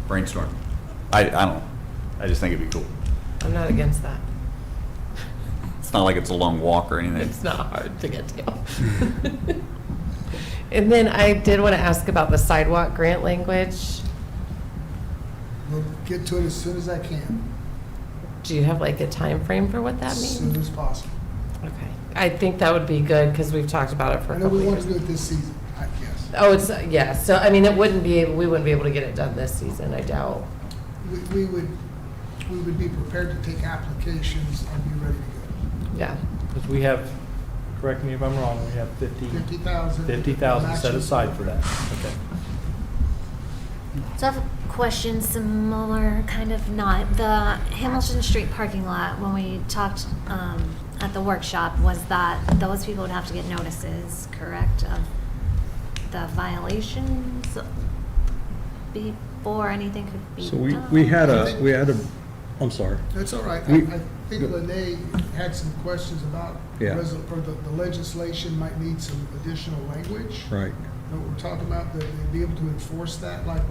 brainstorm. I don't know. I just think it'd be cool. I'm not against that. It's not like it's a long walk or anything. It's not hard to get to. And then I did want to ask about the sidewalk grant language. We'll get to it as soon as I can, Do you have like a time frame for what that as means? soon as possible. Okay. I think that would be good because we've talked about it for I a know couple we of want to years. do it this season, I guess. Oh, it's, yeah, so I mean, we wouldn't be able to get it done this season, I doubt. We would be prepared to take applications and be ready to Yeah. Because we have, correct me if I'm wrong, we have go. 50,000. 50,000 set aside for that. Okay. So I have a question similar, kind of not. The Hamilton Street parking lot, when we talked at the workshop, was that those people would have to get notices, correct, of the violations before anything could be So done? we had a, I'm sorry. That's all right. We- I think Lene had some questions about, Yeah. for the legislation might need some additional language. Right. What we're talking about, that they'd be able to enforce that, like,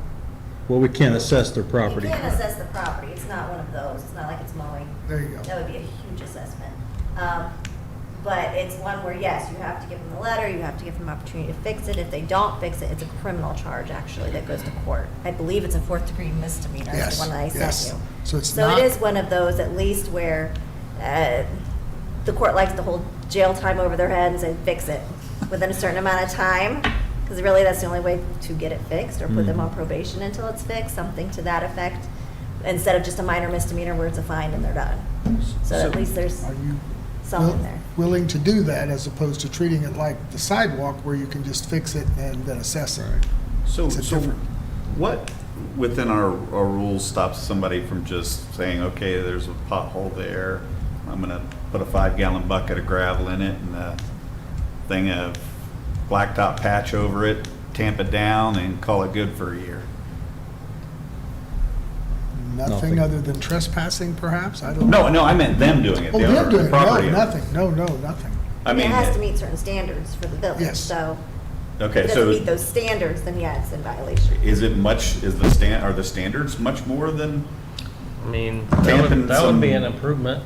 Well, we can't assess their You property. can't assess the property, it's not one of those, it's not like it's mowing. there you go. That would be a huge assessment. But it's one where, yes, you have to give them a letter, you have to give them an opportunity to fix it. If they don't fix it, it's a criminal charge, actually, that goes to court. I believe it's a fourth-degree misdemeanor, is Yes, the one that I yes. sent you. So it's So not- it is one of those, at least, where the court likes to hold jail time over their head and say, fix it within a certain amount of time. Because really, that's the only way to get it fixed, or put them on probation until it's fixed, something to that effect, instead of just a minor misdemeanor where it's a fine and they're done. So at least there's Are you something there. willing to do that as opposed to treating it like the sidewalk where you can just fix it and then assess it? So, It's a so different- what within our rules stops somebody from just saying, okay, there's a pothole there, I'm gonna put a 5-gallon bucket of gravel in it and a thing of blacktop patch over it, tamp it down and call it good for a year? Nothing Nothing. other than trespassing, perhaps? I don't know. No, I meant them doing it. Oh, the them owner, doing the it? property No, owner. nothing. No, nothing. I mean, It has to meet certain standards for the village, Yes. so okay, if it doesn't meet so those standards, then yeah, it's in violation. is are the standards much more than? I mean, Tamping that would be some- an improvement.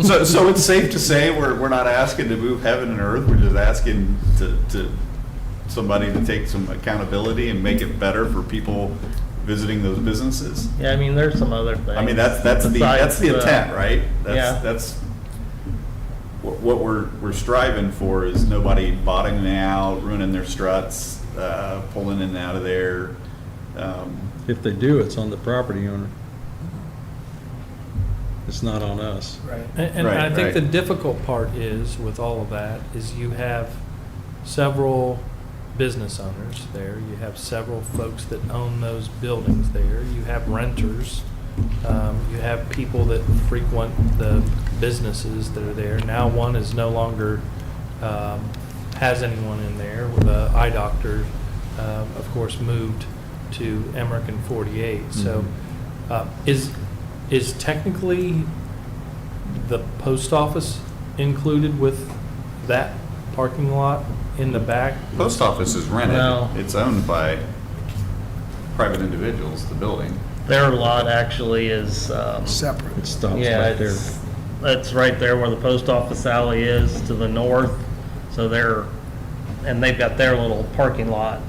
So it's safe to say we're not asking to move heaven and earth, we're just asking to somebody to take some accountability and make it better for people visiting those businesses? Yeah, I mean, there's some other things. I mean, that's the besides intent, right? Yeah. That's what we're striving for, is nobody bottoming out, ruining their struts, pulling in and out of there. If they do, it's on the property owner. It's not on us. Right. And Right, I think right. the difficult part is, with all of that, is you have several business owners there. You have several folks that own those buildings there. You have renters. You have people that frequent the businesses that are there. Now one is no longer, has anyone in there, with the eye doctor, of course, moved to Emmerich and 48. So is technically the post office included with that parking lot in the back? Post office is rented. No. It's owned by private individuals, the building. Their lot actually is, Separate. It stops yeah, right there. it's right there where the post office alley is to the north. So and they've got their little parking lot,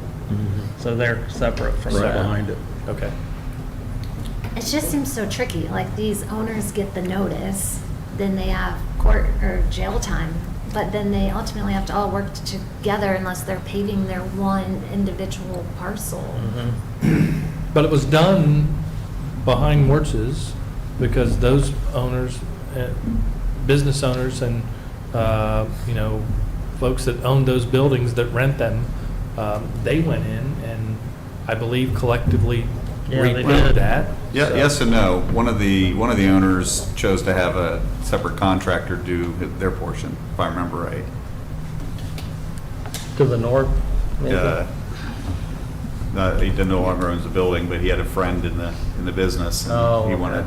so they're separate from Right that. behind it. Okay. It just seems so tricky, like these owners get the notice, then they have court or jail time, but then they ultimately have to all work together unless they're paving their one individual parcel. But it was done behind Wertz's because those owners, business owners and, folks that own those buildings that rent them, they went in and I believe collectively Yeah, they rethink did. that. Yeah, So- yes and no. One of the owners chose to have a separate contractor do their portion, if I remember right. To the north, maybe? He no longer owns the building, but he had a friend in the business. And Oh, he okay. wanted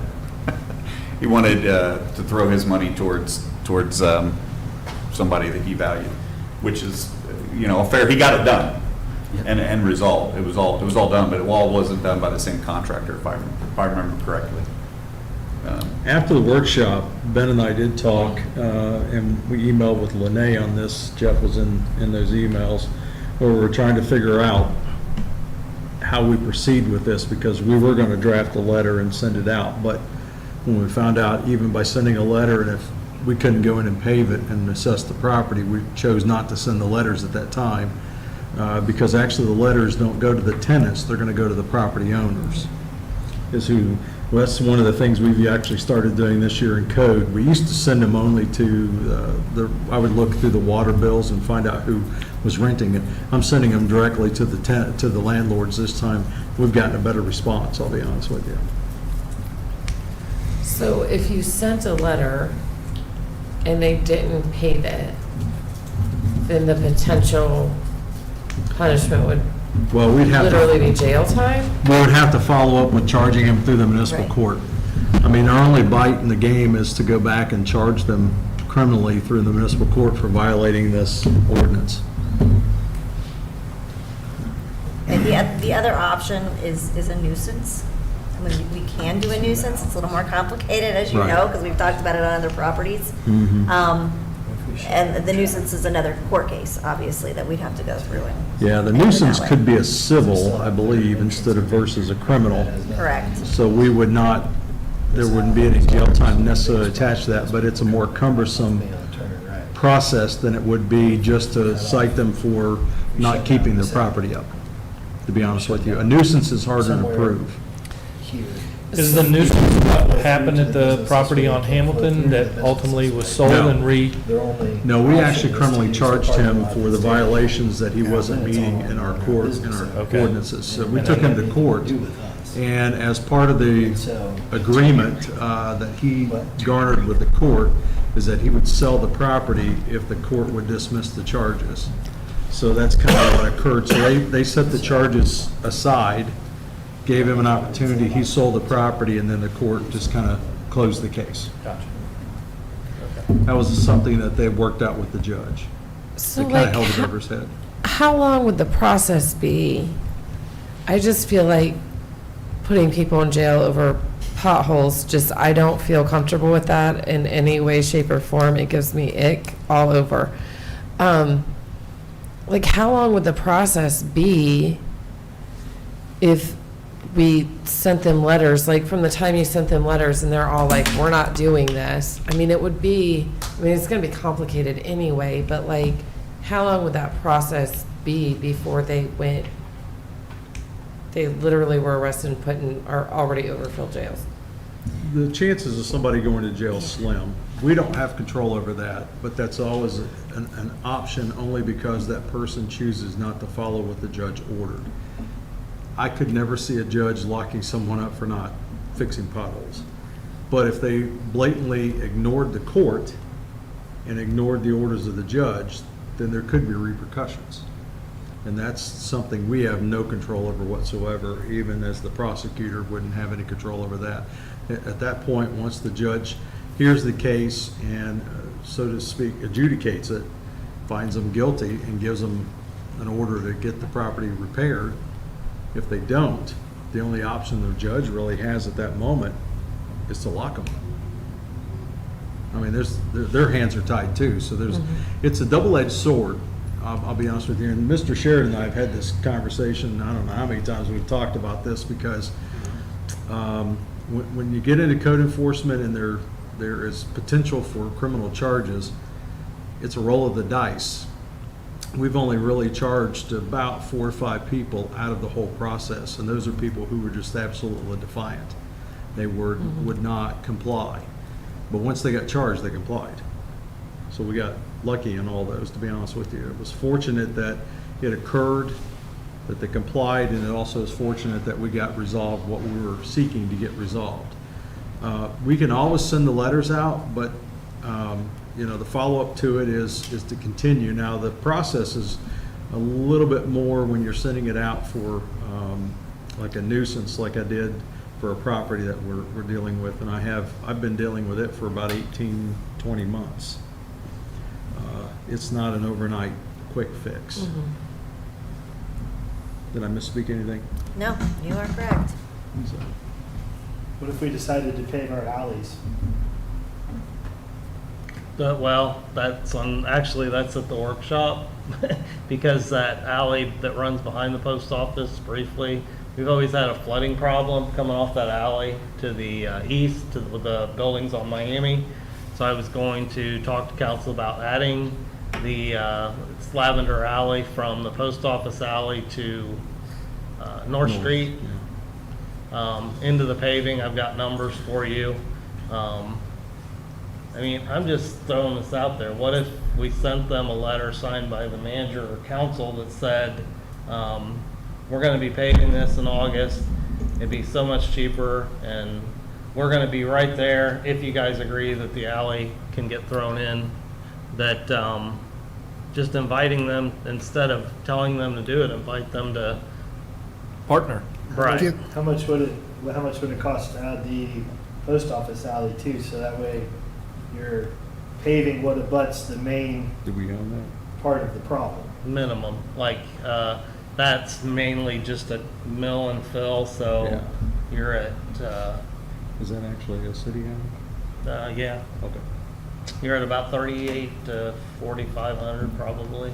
he wanted to throw his money towards somebody that he valued, which is fair. He got it done, and resolved. It was all done, but it all wasn't done by the same contractor, if I remember correctly. After the workshop, Ben and I did talk, and we emailed with Lene on this. Jeff was in those emails, where we were trying to figure out how we proceed with this, because we were going to draft a letter and send it out. But when we found out, even by sending a letter, and if we couldn't go in and pave it and assess the property, we chose not to send the letters at that time, because actually the letters don't go to the tenants, they're going to go to the property owners. That's one of the things we've actually started doing this year in code. We used to send them only to I would look through the water bills and find out who was renting it. I'm sending them directly to the landlords this time. We've gotten a better response, I'll be honest with you. So if you sent a letter and they didn't pave it, then the potential punishment would Well, we'd have literally to, be jail time? we would have to follow up with charging them through the municipal Right. court. I mean, our only bite in the game is to go back and charge them criminally through the municipal court for violating this ordinance. And the other option is a nuisance. I mean, we can do a nuisance. It's a little more complicated, as you Right. know, because we've talked about it on other properties. Mhm. And the nuisance is another court case, obviously, that we'd have to go through. Yeah, the nuisance could be a civil, I believe, instead of versus a criminal. Correct. So we would not, there wouldn't be any jail time necessarily attached to that, but it's a more cumbersome process than it would be just to cite them for not keeping their property up, to be honest with you. A nuisance is harder to prove. Is the nuisance what happened at the property on Hamilton that ultimately was sold No. and No, we actually criminally charged him for the violations that he wasn't meeting in our court, in our Okay. ordinances. So we took him to court, and as part of the agreement that he garnered with the court, is that he would sell the property if the court would dismiss the charges. So that's kind of what occurred. So they set the charges aside, gave him an opportunity, he sold the property, and then the court just kind of closed the case. Gotcha. That was something that they worked out with the judge. So They kind of like, held it over his head. how long would the process be? I just feel like putting people in jail over potholes, I don't feel comfortable with that in any way, shape, or form. It gives me ick all over. Like, how long would the process be if we sent them letters, like from the time you sent them letters and they're all like, we're not doing this? I mean, it's gonna be complicated anyway, but like, how long would that process be before they literally were arrested and put in our already overfilled jails? The chances of somebody going to jail slim. We don't have control over that, but that's always an option only because that person chooses not to follow what the judge ordered. I could never see a judge locking someone up for not fixing potholes. But if they blatantly ignored the court and ignored the orders of the judge, then there could be repercussions. And that's something we have no control over whatsoever, even as the prosecutor wouldn't have any control over that. At that point, once the judge hears the case and, so to speak, adjudicates it, finds them guilty and gives them an order to get the property repaired, if they don't, the only option the judge really has at that moment is to lock them. I mean, their hands are tied too, so it's a double-edged sword. I'll be honest with you. And Mr. Sheridan and I have had this conversation, I don't know how many times we've talked about this, because when you get into code enforcement and there is potential for criminal charges, it's a roll of the dice. We've only really charged about 4 or 5 people out of the whole process, and those are people who were just absolutely defiant. They would not comply. But once they got charged, they complied. So we got lucky in all those, to be honest with you. It was fortunate that it occurred that they complied, and it also is fortunate that we got resolved what we were seeking to get resolved. We can always send the letters out, but, the follow-up to it is to continue. Now, the process is a little bit more when you're sending it out for, like a nuisance, like I did for a property that we're dealing with, and I've been dealing with it for about 18, 20 months. It's not an overnight quick fix. Did I misspeak anything? No, you are correct. So, What if we decided to pave our alleys? Well, that's that's at the workshop, because that alley that runs behind the post office briefly, we've always had a flooding problem coming off that alley to the east, to the buildings on Miami. So I was going to talk to council about adding the it's Lavender Alley from the post office alley to North Street into the paving. I've got numbers for you. I'm just throwing this out there. What if we sent them a letter signed by the manager or council that said, we're going to be paving this in August. It'd be so much cheaper, and we're going to be right there if you guys agree that the alley can get thrown in. That just inviting them, instead of telling them to do it, invite them to Partner. right. How much would it cost to add the post office alley too, so that way you're paving what abuts the main Did we own that? part of the problem? Minimum, that's mainly just a mill and fill, so Yeah. you're at, Is that actually a city owned? yeah, Okay. you're at about 3,800 to 4,500 probably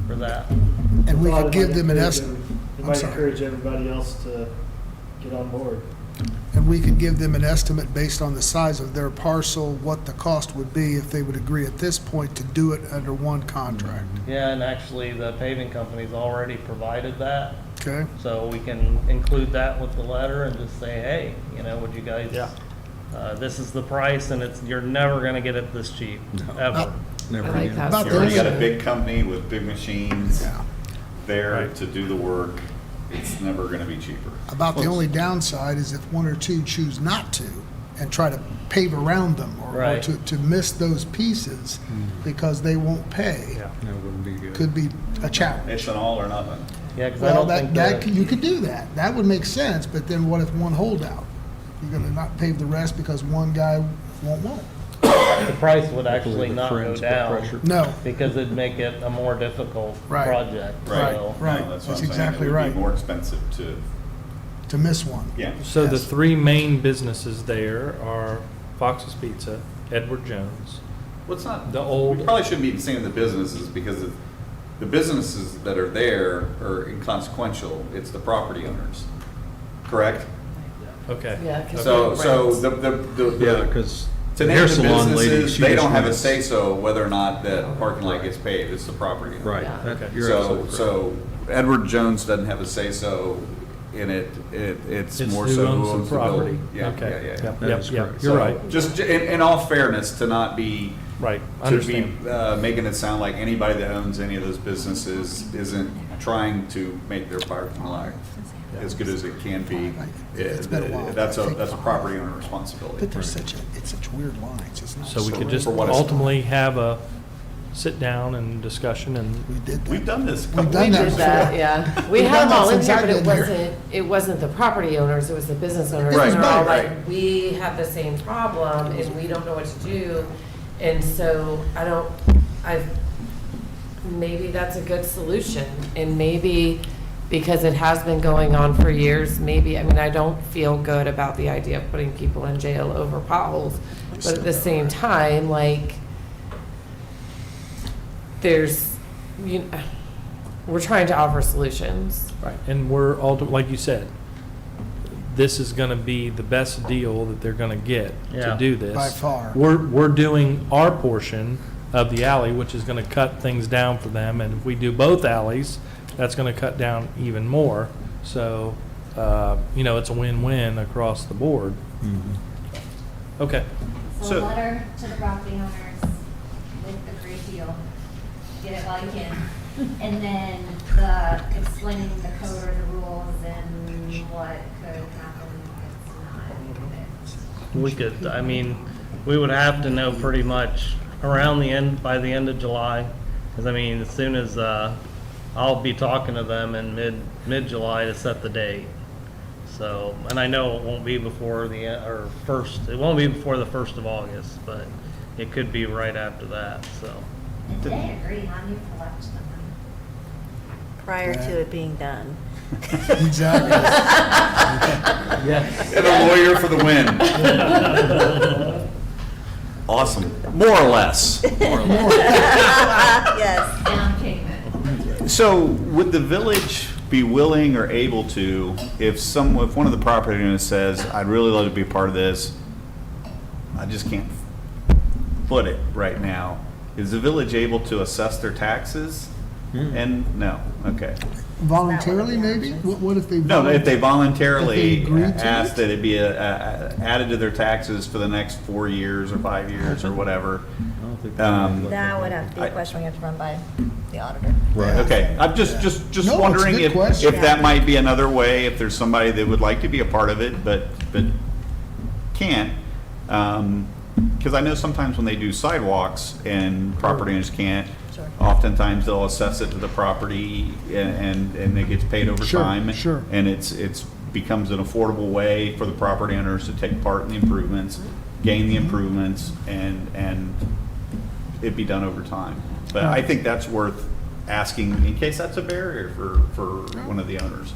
for that. And we Thought could it give might them an encourage estimate. It I'm might sorry. encourage everybody else to get on board. And we could give them an estimate based on the size of their parcel, what the cost would be if they would agree at this point to do it under one contract. Yeah, and actually the paving company's already provided that, Okay? so we can include that with the letter and just say, hey, would you guys, this is the price, and you're never gonna get it this cheap, ever. Never I like again. that. About You already got a those- big company with big machines Yeah. there Right. to do the work. It's never going to be cheaper. About the only downside is if one or two choose not to and try to pave around them or Right. to miss those pieces because they won't pay, Yeah. That wouldn't be good. could be a challenge. It's an all or nothing. Yeah, because I Well, don't think that, that, you could do that. That would make sense, but then what if one holdout? You're gonna not pave the rest because one guy won't. the price would actually Hopefully the not go friends put down, pressure. No, because it'd make it a more difficult Right. project, Right. so. Right. No, that's That's what I'm saying. exactly It would right. be more expensive to, to miss one. yeah. So the Yes. three main businesses there are Fox's Pizza, Edward Jones, Well, it's not, the old. we probably shouldn't be saying the businesses, because the businesses that are there are inconsequential. It's the property owners, correct? Okay. Yeah, 'cause So, they so rent. Yeah, because to the name hair the salon lady, businesses, she they just don't have a rents. say-so whether or not that parking lot gets paved. It's the property owner. Right. Yeah. that- Okay. you're So, absolutely correct. so Edward Jones doesn't have a say-so in it. It's It's more who so owns who the owns the property. building. Yeah, Okay. yeah, yeah. Yep, That yep, is yep. correct. You're So, right. Just in all fairness, to not be, Right. to be Understand. making it sound like anybody that owns any of those businesses isn't trying to make their parking lot as good as it can be. It's been a while. That's I a think property owner responsibility. But there's it's such weird lines. It's not. So we could just For what it's- ultimately have a sit down and discussion and We did that. We've done this a We've couple done We of that did times. that, before. yeah. We We've had done them all that in since here, I've but it been here. wasn't the property owners, it was the business owners. Right, And they're all right, like, we have the same problem and we don't know what to do. And so maybe that's a good solution. And maybe because it has been going on for years, I don't feel good about the idea of putting people in jail over potholes. But at the same time, we're trying to offer solutions. right. And we're like you said, this is going to be the best deal that they're going to get to Yeah. do this. By far. We're doing our portion of the alley, which is going to cut things down for them. And if we do both alleys, that's going to cut down even more. So, it's a win-win across the board. Okay. So a letter to the property owners with the great deal. Get it while you can. And then the explaining the code or the rules and what could happen if it's not. We could, I mean, we would have to know pretty much around the end, by the end of July. Because I mean, as soon as, I'll be talking to them in mid-July to set the date. So, and I know it won't be before it won't be before the 1st of August, but it could be right after that, so. And they agree, how do you collect the money? Prior to it being done. Exactly. And a lawyer for the win. Awesome. More or less. Yes. Down payment. So would the village be willing or able to, if one of the property owners says, I'd really love to be a part of this, I just can't foot it right now, is the village able to assess their taxes? And, no, okay. Voluntarily, maybe? What if they? No, if they voluntarily If they agree to ask it? that it be added to their taxes for the next 4 years or 5 years or whatever. That would have to be a question we have to run by the auditor. Okay, I'm just No, it's a wondering good if question. that might be another way, if there's somebody that would like to be a part of it, but can't. Because I know sometimes when they do sidewalks and property owners can't, Sure. oftentimes they'll assess it to the property and it gets paid over Sure, time. sure. And it's becomes an affordable way for the property owners to take part in the improvements, gain the improvements, and it be done over time. But I think that's worth asking in case that's a barrier for one of the owners.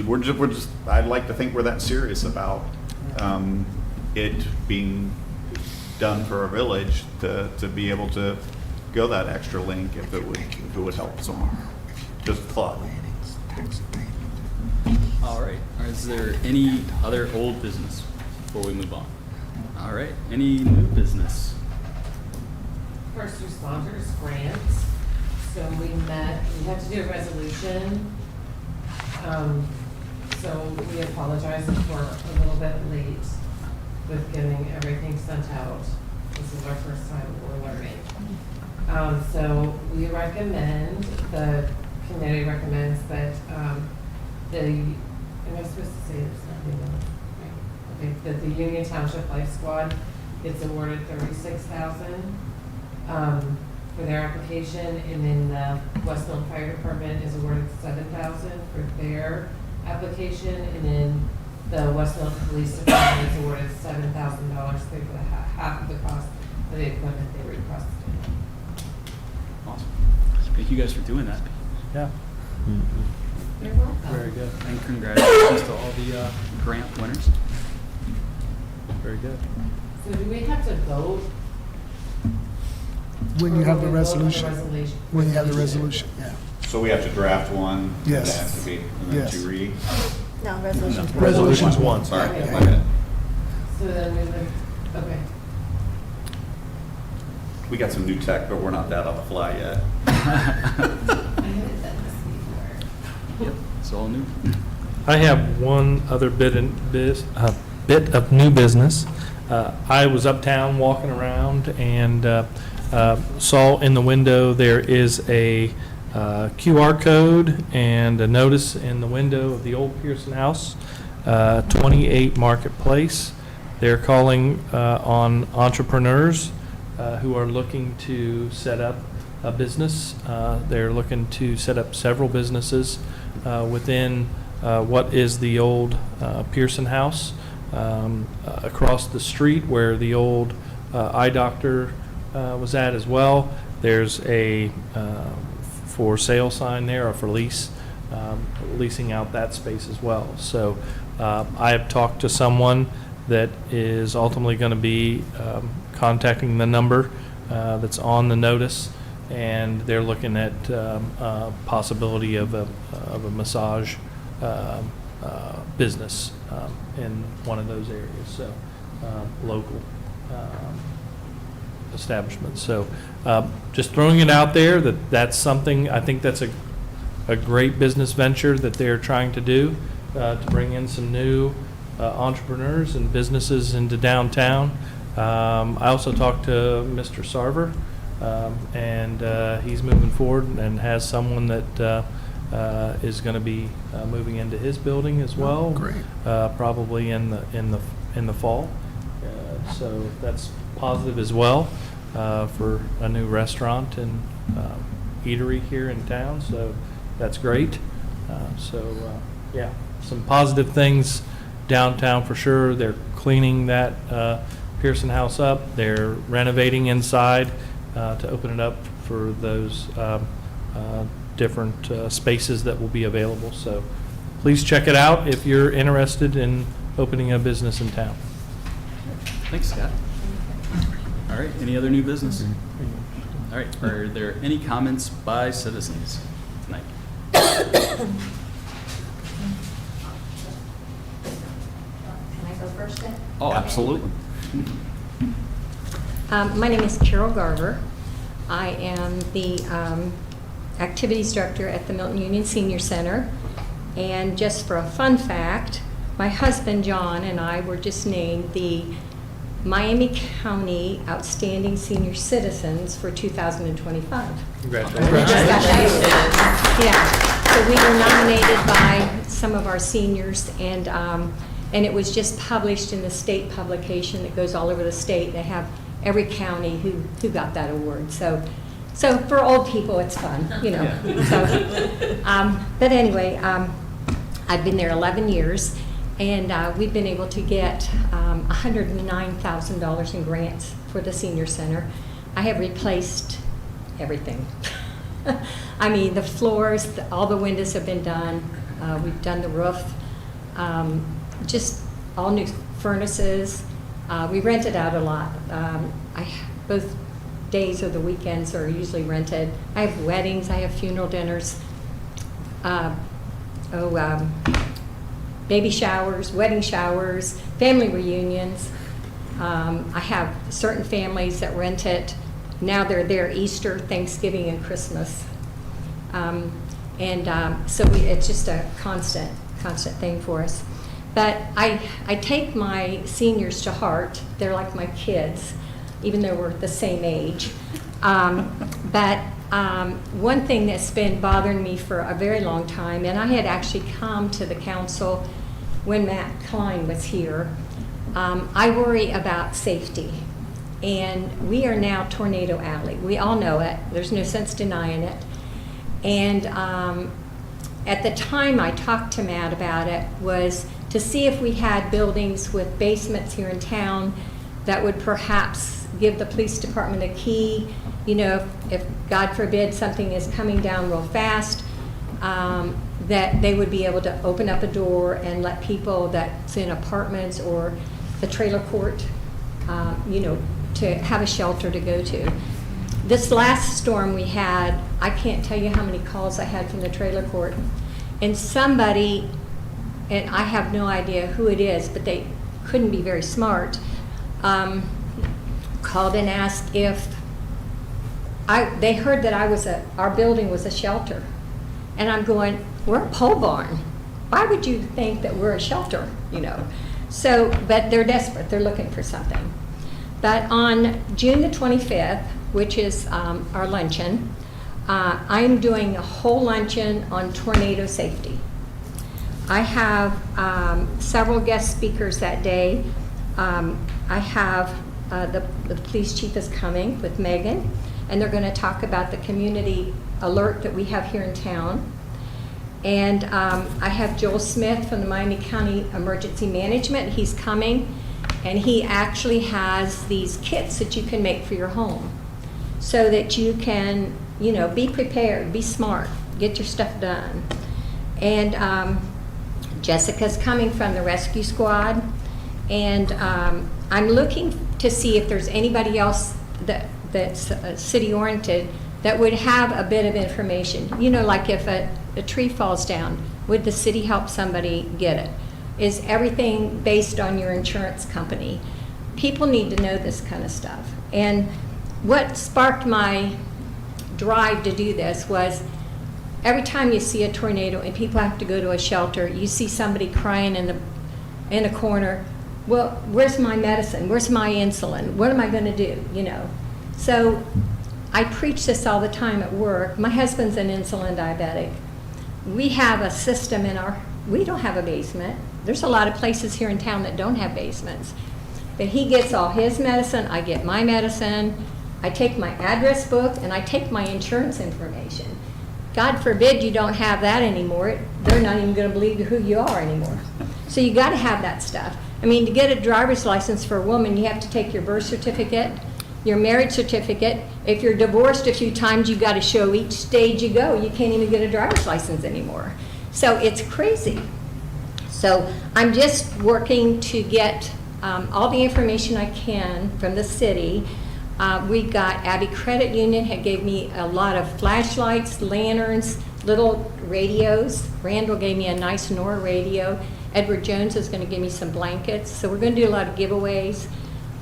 We're just, I'd like to think we're that serious about it being done for our village to be able to go that extra link if it would help someone. Just a thought. All right. Is there any other old business before we move on? All right. Any new business? First responders grants. So we had to do a resolution. So we apologize if we're a little bit late with getting everything sent out. This is our first time we're learning. So we recommend, the committee recommends that am I supposed to say there's nothing else? Right. Okay, that the Union Township Life Squad gets awarded $36,000 for their application, and then the West Milton Fire Department is awarded $7,000 for their application, and then the West Milton Police Department is awarded $7,000 for half of the cost of the equipment they requested. Awesome. Thank you guys for doing that. Yeah. You're welcome. Very good. And congratulations to all the grant winners. Very good. So do we have to vote? When you Or have will the we vote on resolution. When you have the resolution, yeah. So we have to draft one? Yes. And it has to be, and then Yes. two read? No, resolution. Resolution's one. Sorry, Okay. my bad. So then we would, okay. We got some new tech, but we're not that on the fly yet. I haven't done this before. Yep. It's all new. I have one other bit of new business. I was uptown walking around and saw in the window there is a QR code and a notice in the window of the old Pearson House, 28 Marketplace. They're calling on entrepreneurs who are looking to set up a business. They're looking to set up several businesses within what is the old Pearson House, across the street where the old eye doctor was at as well. There's a for sale sign there, or for lease, leasing out that space as well. So I have talked to someone that is ultimately going to be contacting the number that's on the notice, and they're looking at possibility of a massage business in one of those areas, so local establishments. So just throwing it out there that that's something, I think that's a great business venture that they're trying to do, to bring in some new entrepreneurs and businesses into downtown. I also talked to Mr. Sarver And he's moving forward and has someone that is going to be moving into his building as well. Great. Probably in the fall. So that's positive as well for a new restaurant and eatery here in town. So that's great. Yeah, some positive things downtown for sure. They're cleaning that Pearson House up. They're renovating inside to open it up for those different spaces that will be available. So please check it out if you're interested in opening a business in town. Thanks, Scott. All right, any other new business? All right, are there any comments by citizens tonight? Can I go first then? Oh, absolutely. My name is Carol Garver. I am the Activities Director at the Milton Union Senior Center. And just for a fun fact, my husband John and I were just named the Miami County Outstanding Senior Citizens for 2025. Congratulations. Yeah, so we were nominated by some of our seniors, and it was just published in the state publication that goes all over the state. They have every county who got that award. So for old people, it's fun, you know. So, but anyway, I've been there 11 years, and we've been able to get $109,000 in grants for the senior center. I have replaced everything. I mean, the floors, all the windows have been done. We've done the roof, just all new furnaces. We rent it out a lot. Both days or the weekends are usually rented. I have weddings, I have funeral dinners, baby showers, wedding showers, family reunions. I have certain families that rent it. Now they're there Easter, Thanksgiving, and Christmas. So it's just a constant thing for us. But I take my seniors to heart. They're like my kids, even though we're the same age. But one thing that's been bothering me for a very long time, and I had actually come to the council when Matt Klein was here, I worry about safety. And we are now Tornado Alley. We all know it. There's no sense denying it. And at the time I talked to Matt about it was to see if we had buildings with basements here in town that would perhaps give the police department a key. You know, if God forbid something is coming down real fast, that they would be able to open up a door and let people that's in apartments or the trailer court, to have a shelter to go to. This last storm we had, I can't tell you how many calls I had from the trailer court. And somebody, and I have no idea who it is, but they couldn't be very smart, called and asked if they heard that our building was a shelter. And I'm going, we're a pole barn. Why would you think that we're a shelter, So, but they're desperate, they're looking for something. But on June the 25th, which is our luncheon, I'm doing a whole luncheon on tornado safety. I have several guest speakers that day. I have the police chief is coming with Megan, and they're going to talk about the community alert that we have here in town. And I have Joel Smith from the Miami County Emergency Management. He's coming, and he actually has these kits that you can make for your home so that you can, be prepared, be smart, get your stuff done. And Jessica's coming from the rescue squad, and I'm looking to see if there's anybody else that's city-oriented that would have a bit of information. Like if a tree falls down, would the city help somebody get it? Is everything based on your insurance company? People need to know this kind of stuff. And what sparked my drive to do this was every time you see a tornado and people have to go to a shelter, you see somebody crying in a corner, well, where's my medicine? Where's my insulin? What am I going to do? So I preach this all the time at work. My husband's an insulin diabetic. We have a system we don't have a basement. There's a lot of places here in town that don't have basements. But he gets all his medicine, I get my medicine, I take my address book, and I take my insurance information. God forbid you don't have that anymore. They're not even going to believe who you are anymore. So you got to have that stuff. I mean, to get a driver's license for a woman, you have to take your birth certificate, your marriage certificate. If you're divorced a few times, you got to show each stage you go. You can't even get a driver's license anymore. So it's crazy. So I'm just working to get all the information I can from the city. We got Abbey Credit Union had gave me a lot of flashlights, lanterns, little radios. Randall gave me a nice Nora radio. Edward Jones is going to give me some blankets. So we're going to do a lot of giveaways.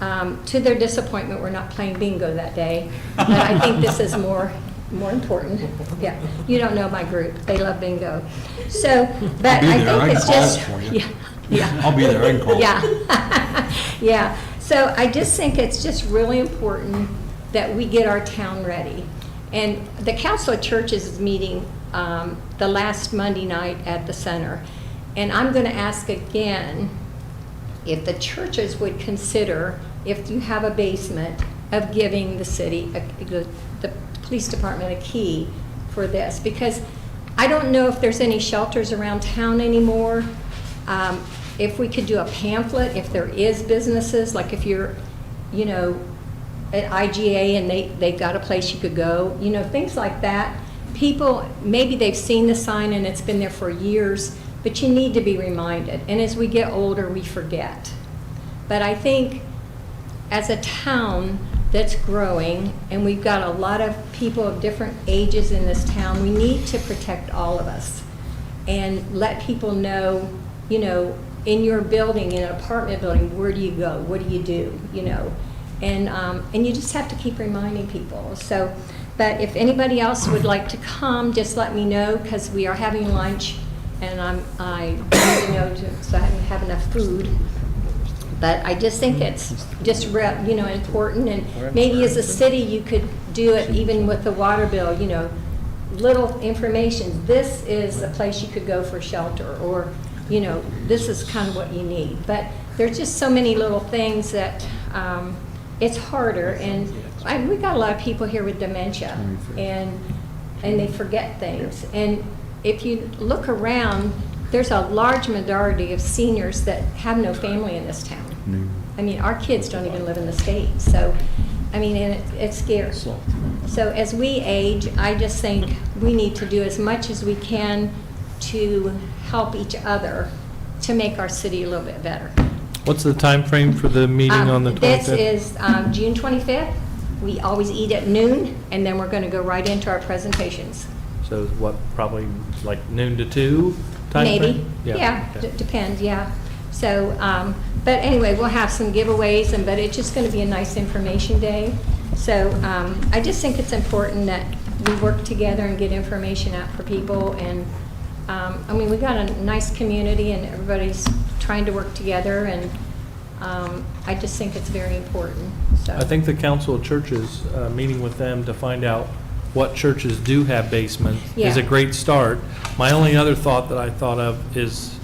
To their disappointment, we're not playing bingo that day. But I think this is more important. Yeah, you don't know my group. They love bingo. So, but I think it's just, yeah. I'll be there, I can call. Yeah. Yeah. So I just think it's just really important that we get our town ready. And the Council of Churches is meeting the last Monday night at the center. And I'm going to ask again if the churches would consider, if you have a basement, of giving the city, the police department, a key for this. Because I don't know if there's any shelters around town anymore. If we could do a pamphlet, if there is businesses, like if you're, you know, at IGA and they've got a place you could go, you know, things like that. People, maybe they've seen the sign and it's been there for years, but you need to be reminded. And as we get older, we forget. But I think as a town that's growing, and we've got a lot of people of different ages in this town, we need to protect all of us and let people know, you know, in your building, in an apartment building, where do you go? What do you do? You know, and you just have to keep reminding people. So, but if anybody else would like to come, just let me know, because we are having lunch, and I need to know so I have enough food. But I just think it's just you know, important, and maybe as a city you could do it even with the water bill. You know, little information. This is a place you could go for shelter, or you know, this is kind of what you need. But there's just so many little things that it's harder. And we got a lot of people here with dementia, and they forget things. And if you look around, there's a large majority of seniors that have no family in this town. I mean, our kids don't even live in the state. So, I mean, and it's scary. So as we age, I just think we need to do as much as we can to help each other to make our city a little bit better. What's the time frame for the meeting on the 25th? This is June 25th. We always eat at noon, and then we're going to go right into our presentations. So what, probably like noon to 2 time Maybe. frame? Yeah, okay. depends, yeah. So, but anyway, we'll have some giveaways, but it's just going to be a nice information day. So I just think it's important that we work together and get information out for people. And I mean, we got a nice community, and everybody's trying to work together, and I just think it's very important. So I think the Council of Churches, meeting with them to find out what churches do have basements is a great start. My only other thought that I thought of is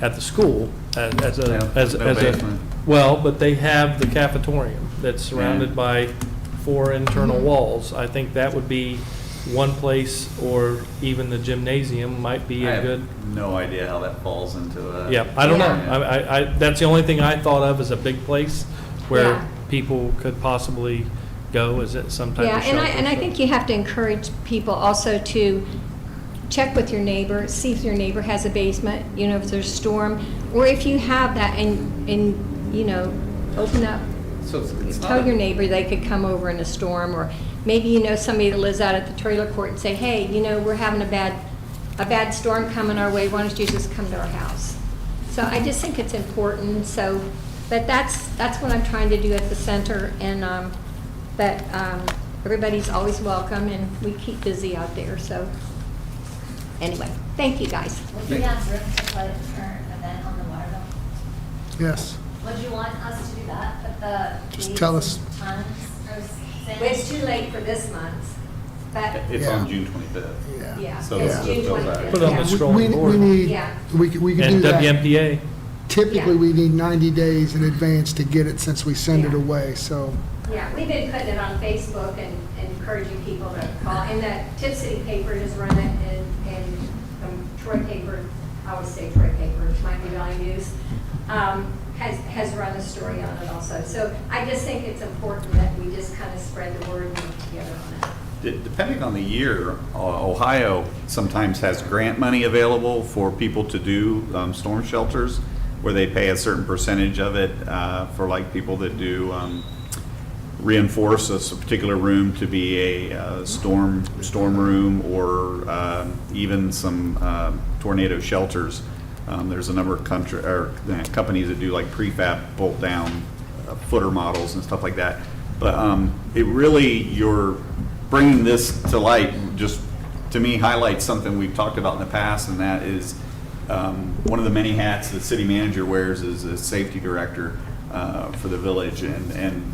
at the school, as a well, but they have the cafetorium that's surrounded by 4 internal walls. I think that would be one place, or even the gymnasium might be a good. No idea how that falls into a. Yeah, I don't know. I that's the only thing I thought of as a big place where people could possibly go. Is it some type of shelter? And I think you have to encourage people also to check with your neighbor, see if your neighbor has a basement. You know, if there's a storm, or if you have that, and you know, open up. So it's tell your neighbor they could come over in a storm, or maybe you know somebody that lives out at the trailer court and say, hey, you know, we're having a bad storm coming our way. Why don't you just come to our house? So I just think it's important. So, but that's what I'm trying to do at the center, and everybody's always welcome, and we keep busy out there. So anyway, thank you guys. Would you have room to put an event on the water bill? Yes. Would you want us to do that? Put the Just tell us. times or It's too late for this month, but, It's Yeah. on June 25th. Yeah. yeah, So it's that's June just those 25th. Put it on the yeah. scroll. We board. need, Yeah. we can do And that. WMPA. Typically, Yeah. we need 90 days in advance to get it since we send it Yeah. away, so. Yeah, we've been putting it on Facebook and encouraging people to call, and the Tip City paper has run it, and Troy paper, I always say Troy paper, Miami Valley News, has run a story on it also. So I just think it's important that we just kind of spread the word and work together on it. Depending on the year, Ohio sometimes has grant money available for people to do storm shelters, where they pay a certain percentage of it for like people that do reinforce a particular room to be a storm room, or even some tornado shelters. There's a number of companies that do like prefab bolt down footer models and stuff like that. But it really, you're bringing this to light, just to me highlights something we've talked about in the past, and that is one of the many hats the city manager wears is a safety director for the village, and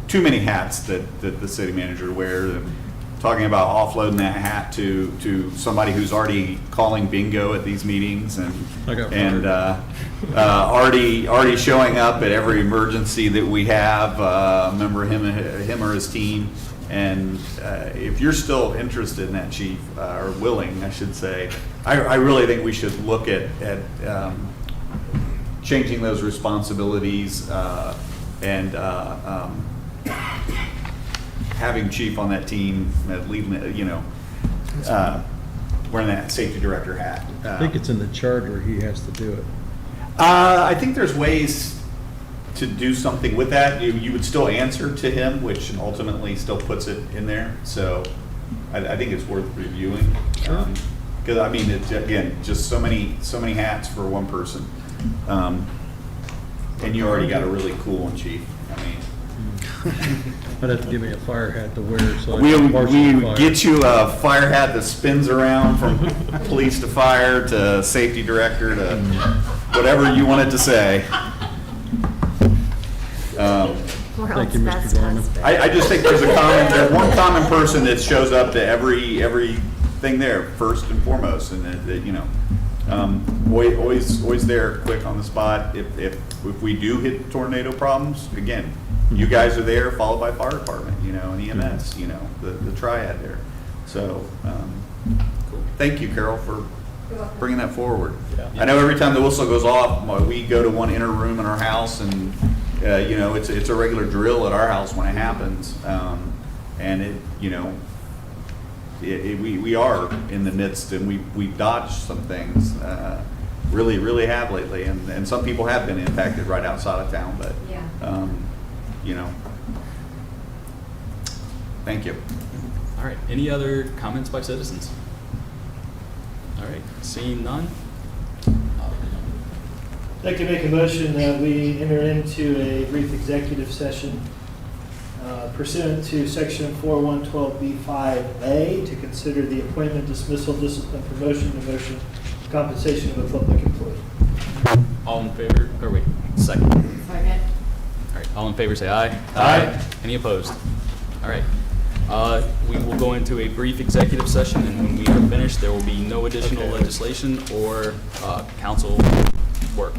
too many hats that the city manager wears. And talking about offloading that hat to somebody who's already calling bingo at these meetings and already showing up at every emergency that we have, remember him or his team. And if you're still interested in that, Chief, or willing, I should say, I really think we should look at changing those responsibilities and having Chief on that team, leading, wearing that safety director hat. I think it's in the charter, he has to do it. I think there's ways to do something with that. You would still answer to him, which ultimately still puts it in there. So I think it's worth reviewing. Sure. Because I mean, it's, again, just so many hats for one person. And you already got a really cool one, Chief. I mean, I'd have to give me a fire hat to wear, so I we can marshal fire. get you a fire hat that spins around from police to fire to safety director to whatever you wanted to say. Thank you, Mr. Gorman. I just think there's one common person that shows up to everything there first and foremost, and always there, quick on the spot. If we do hit tornado problems, again, you guys are there, followed by fire department, and EMS, the triad there. So, thank you, Carol, for bringing that forward. I know every time the whistle goes off, we go to one inner room in our house, and it's a regular drill at our house when it happens, and we are in the midst, and we've dodged some things, really have lately, and some people have been impacted right outside of town, but thank you. All right, any other comments by citizens? All right, seeing none. I'd like to make a motion that we enter into a brief executive session pursuant to section 4112B5A to consider the appointment, dismissal, discipline, promotion, demotion, compensation of a public employee. All in favor, or wait, second. Second. All right, all in favor say aye. Aye. Any opposed? All right. We will go into a brief executive session, and when we are finished, there will be no additional legislation or council work.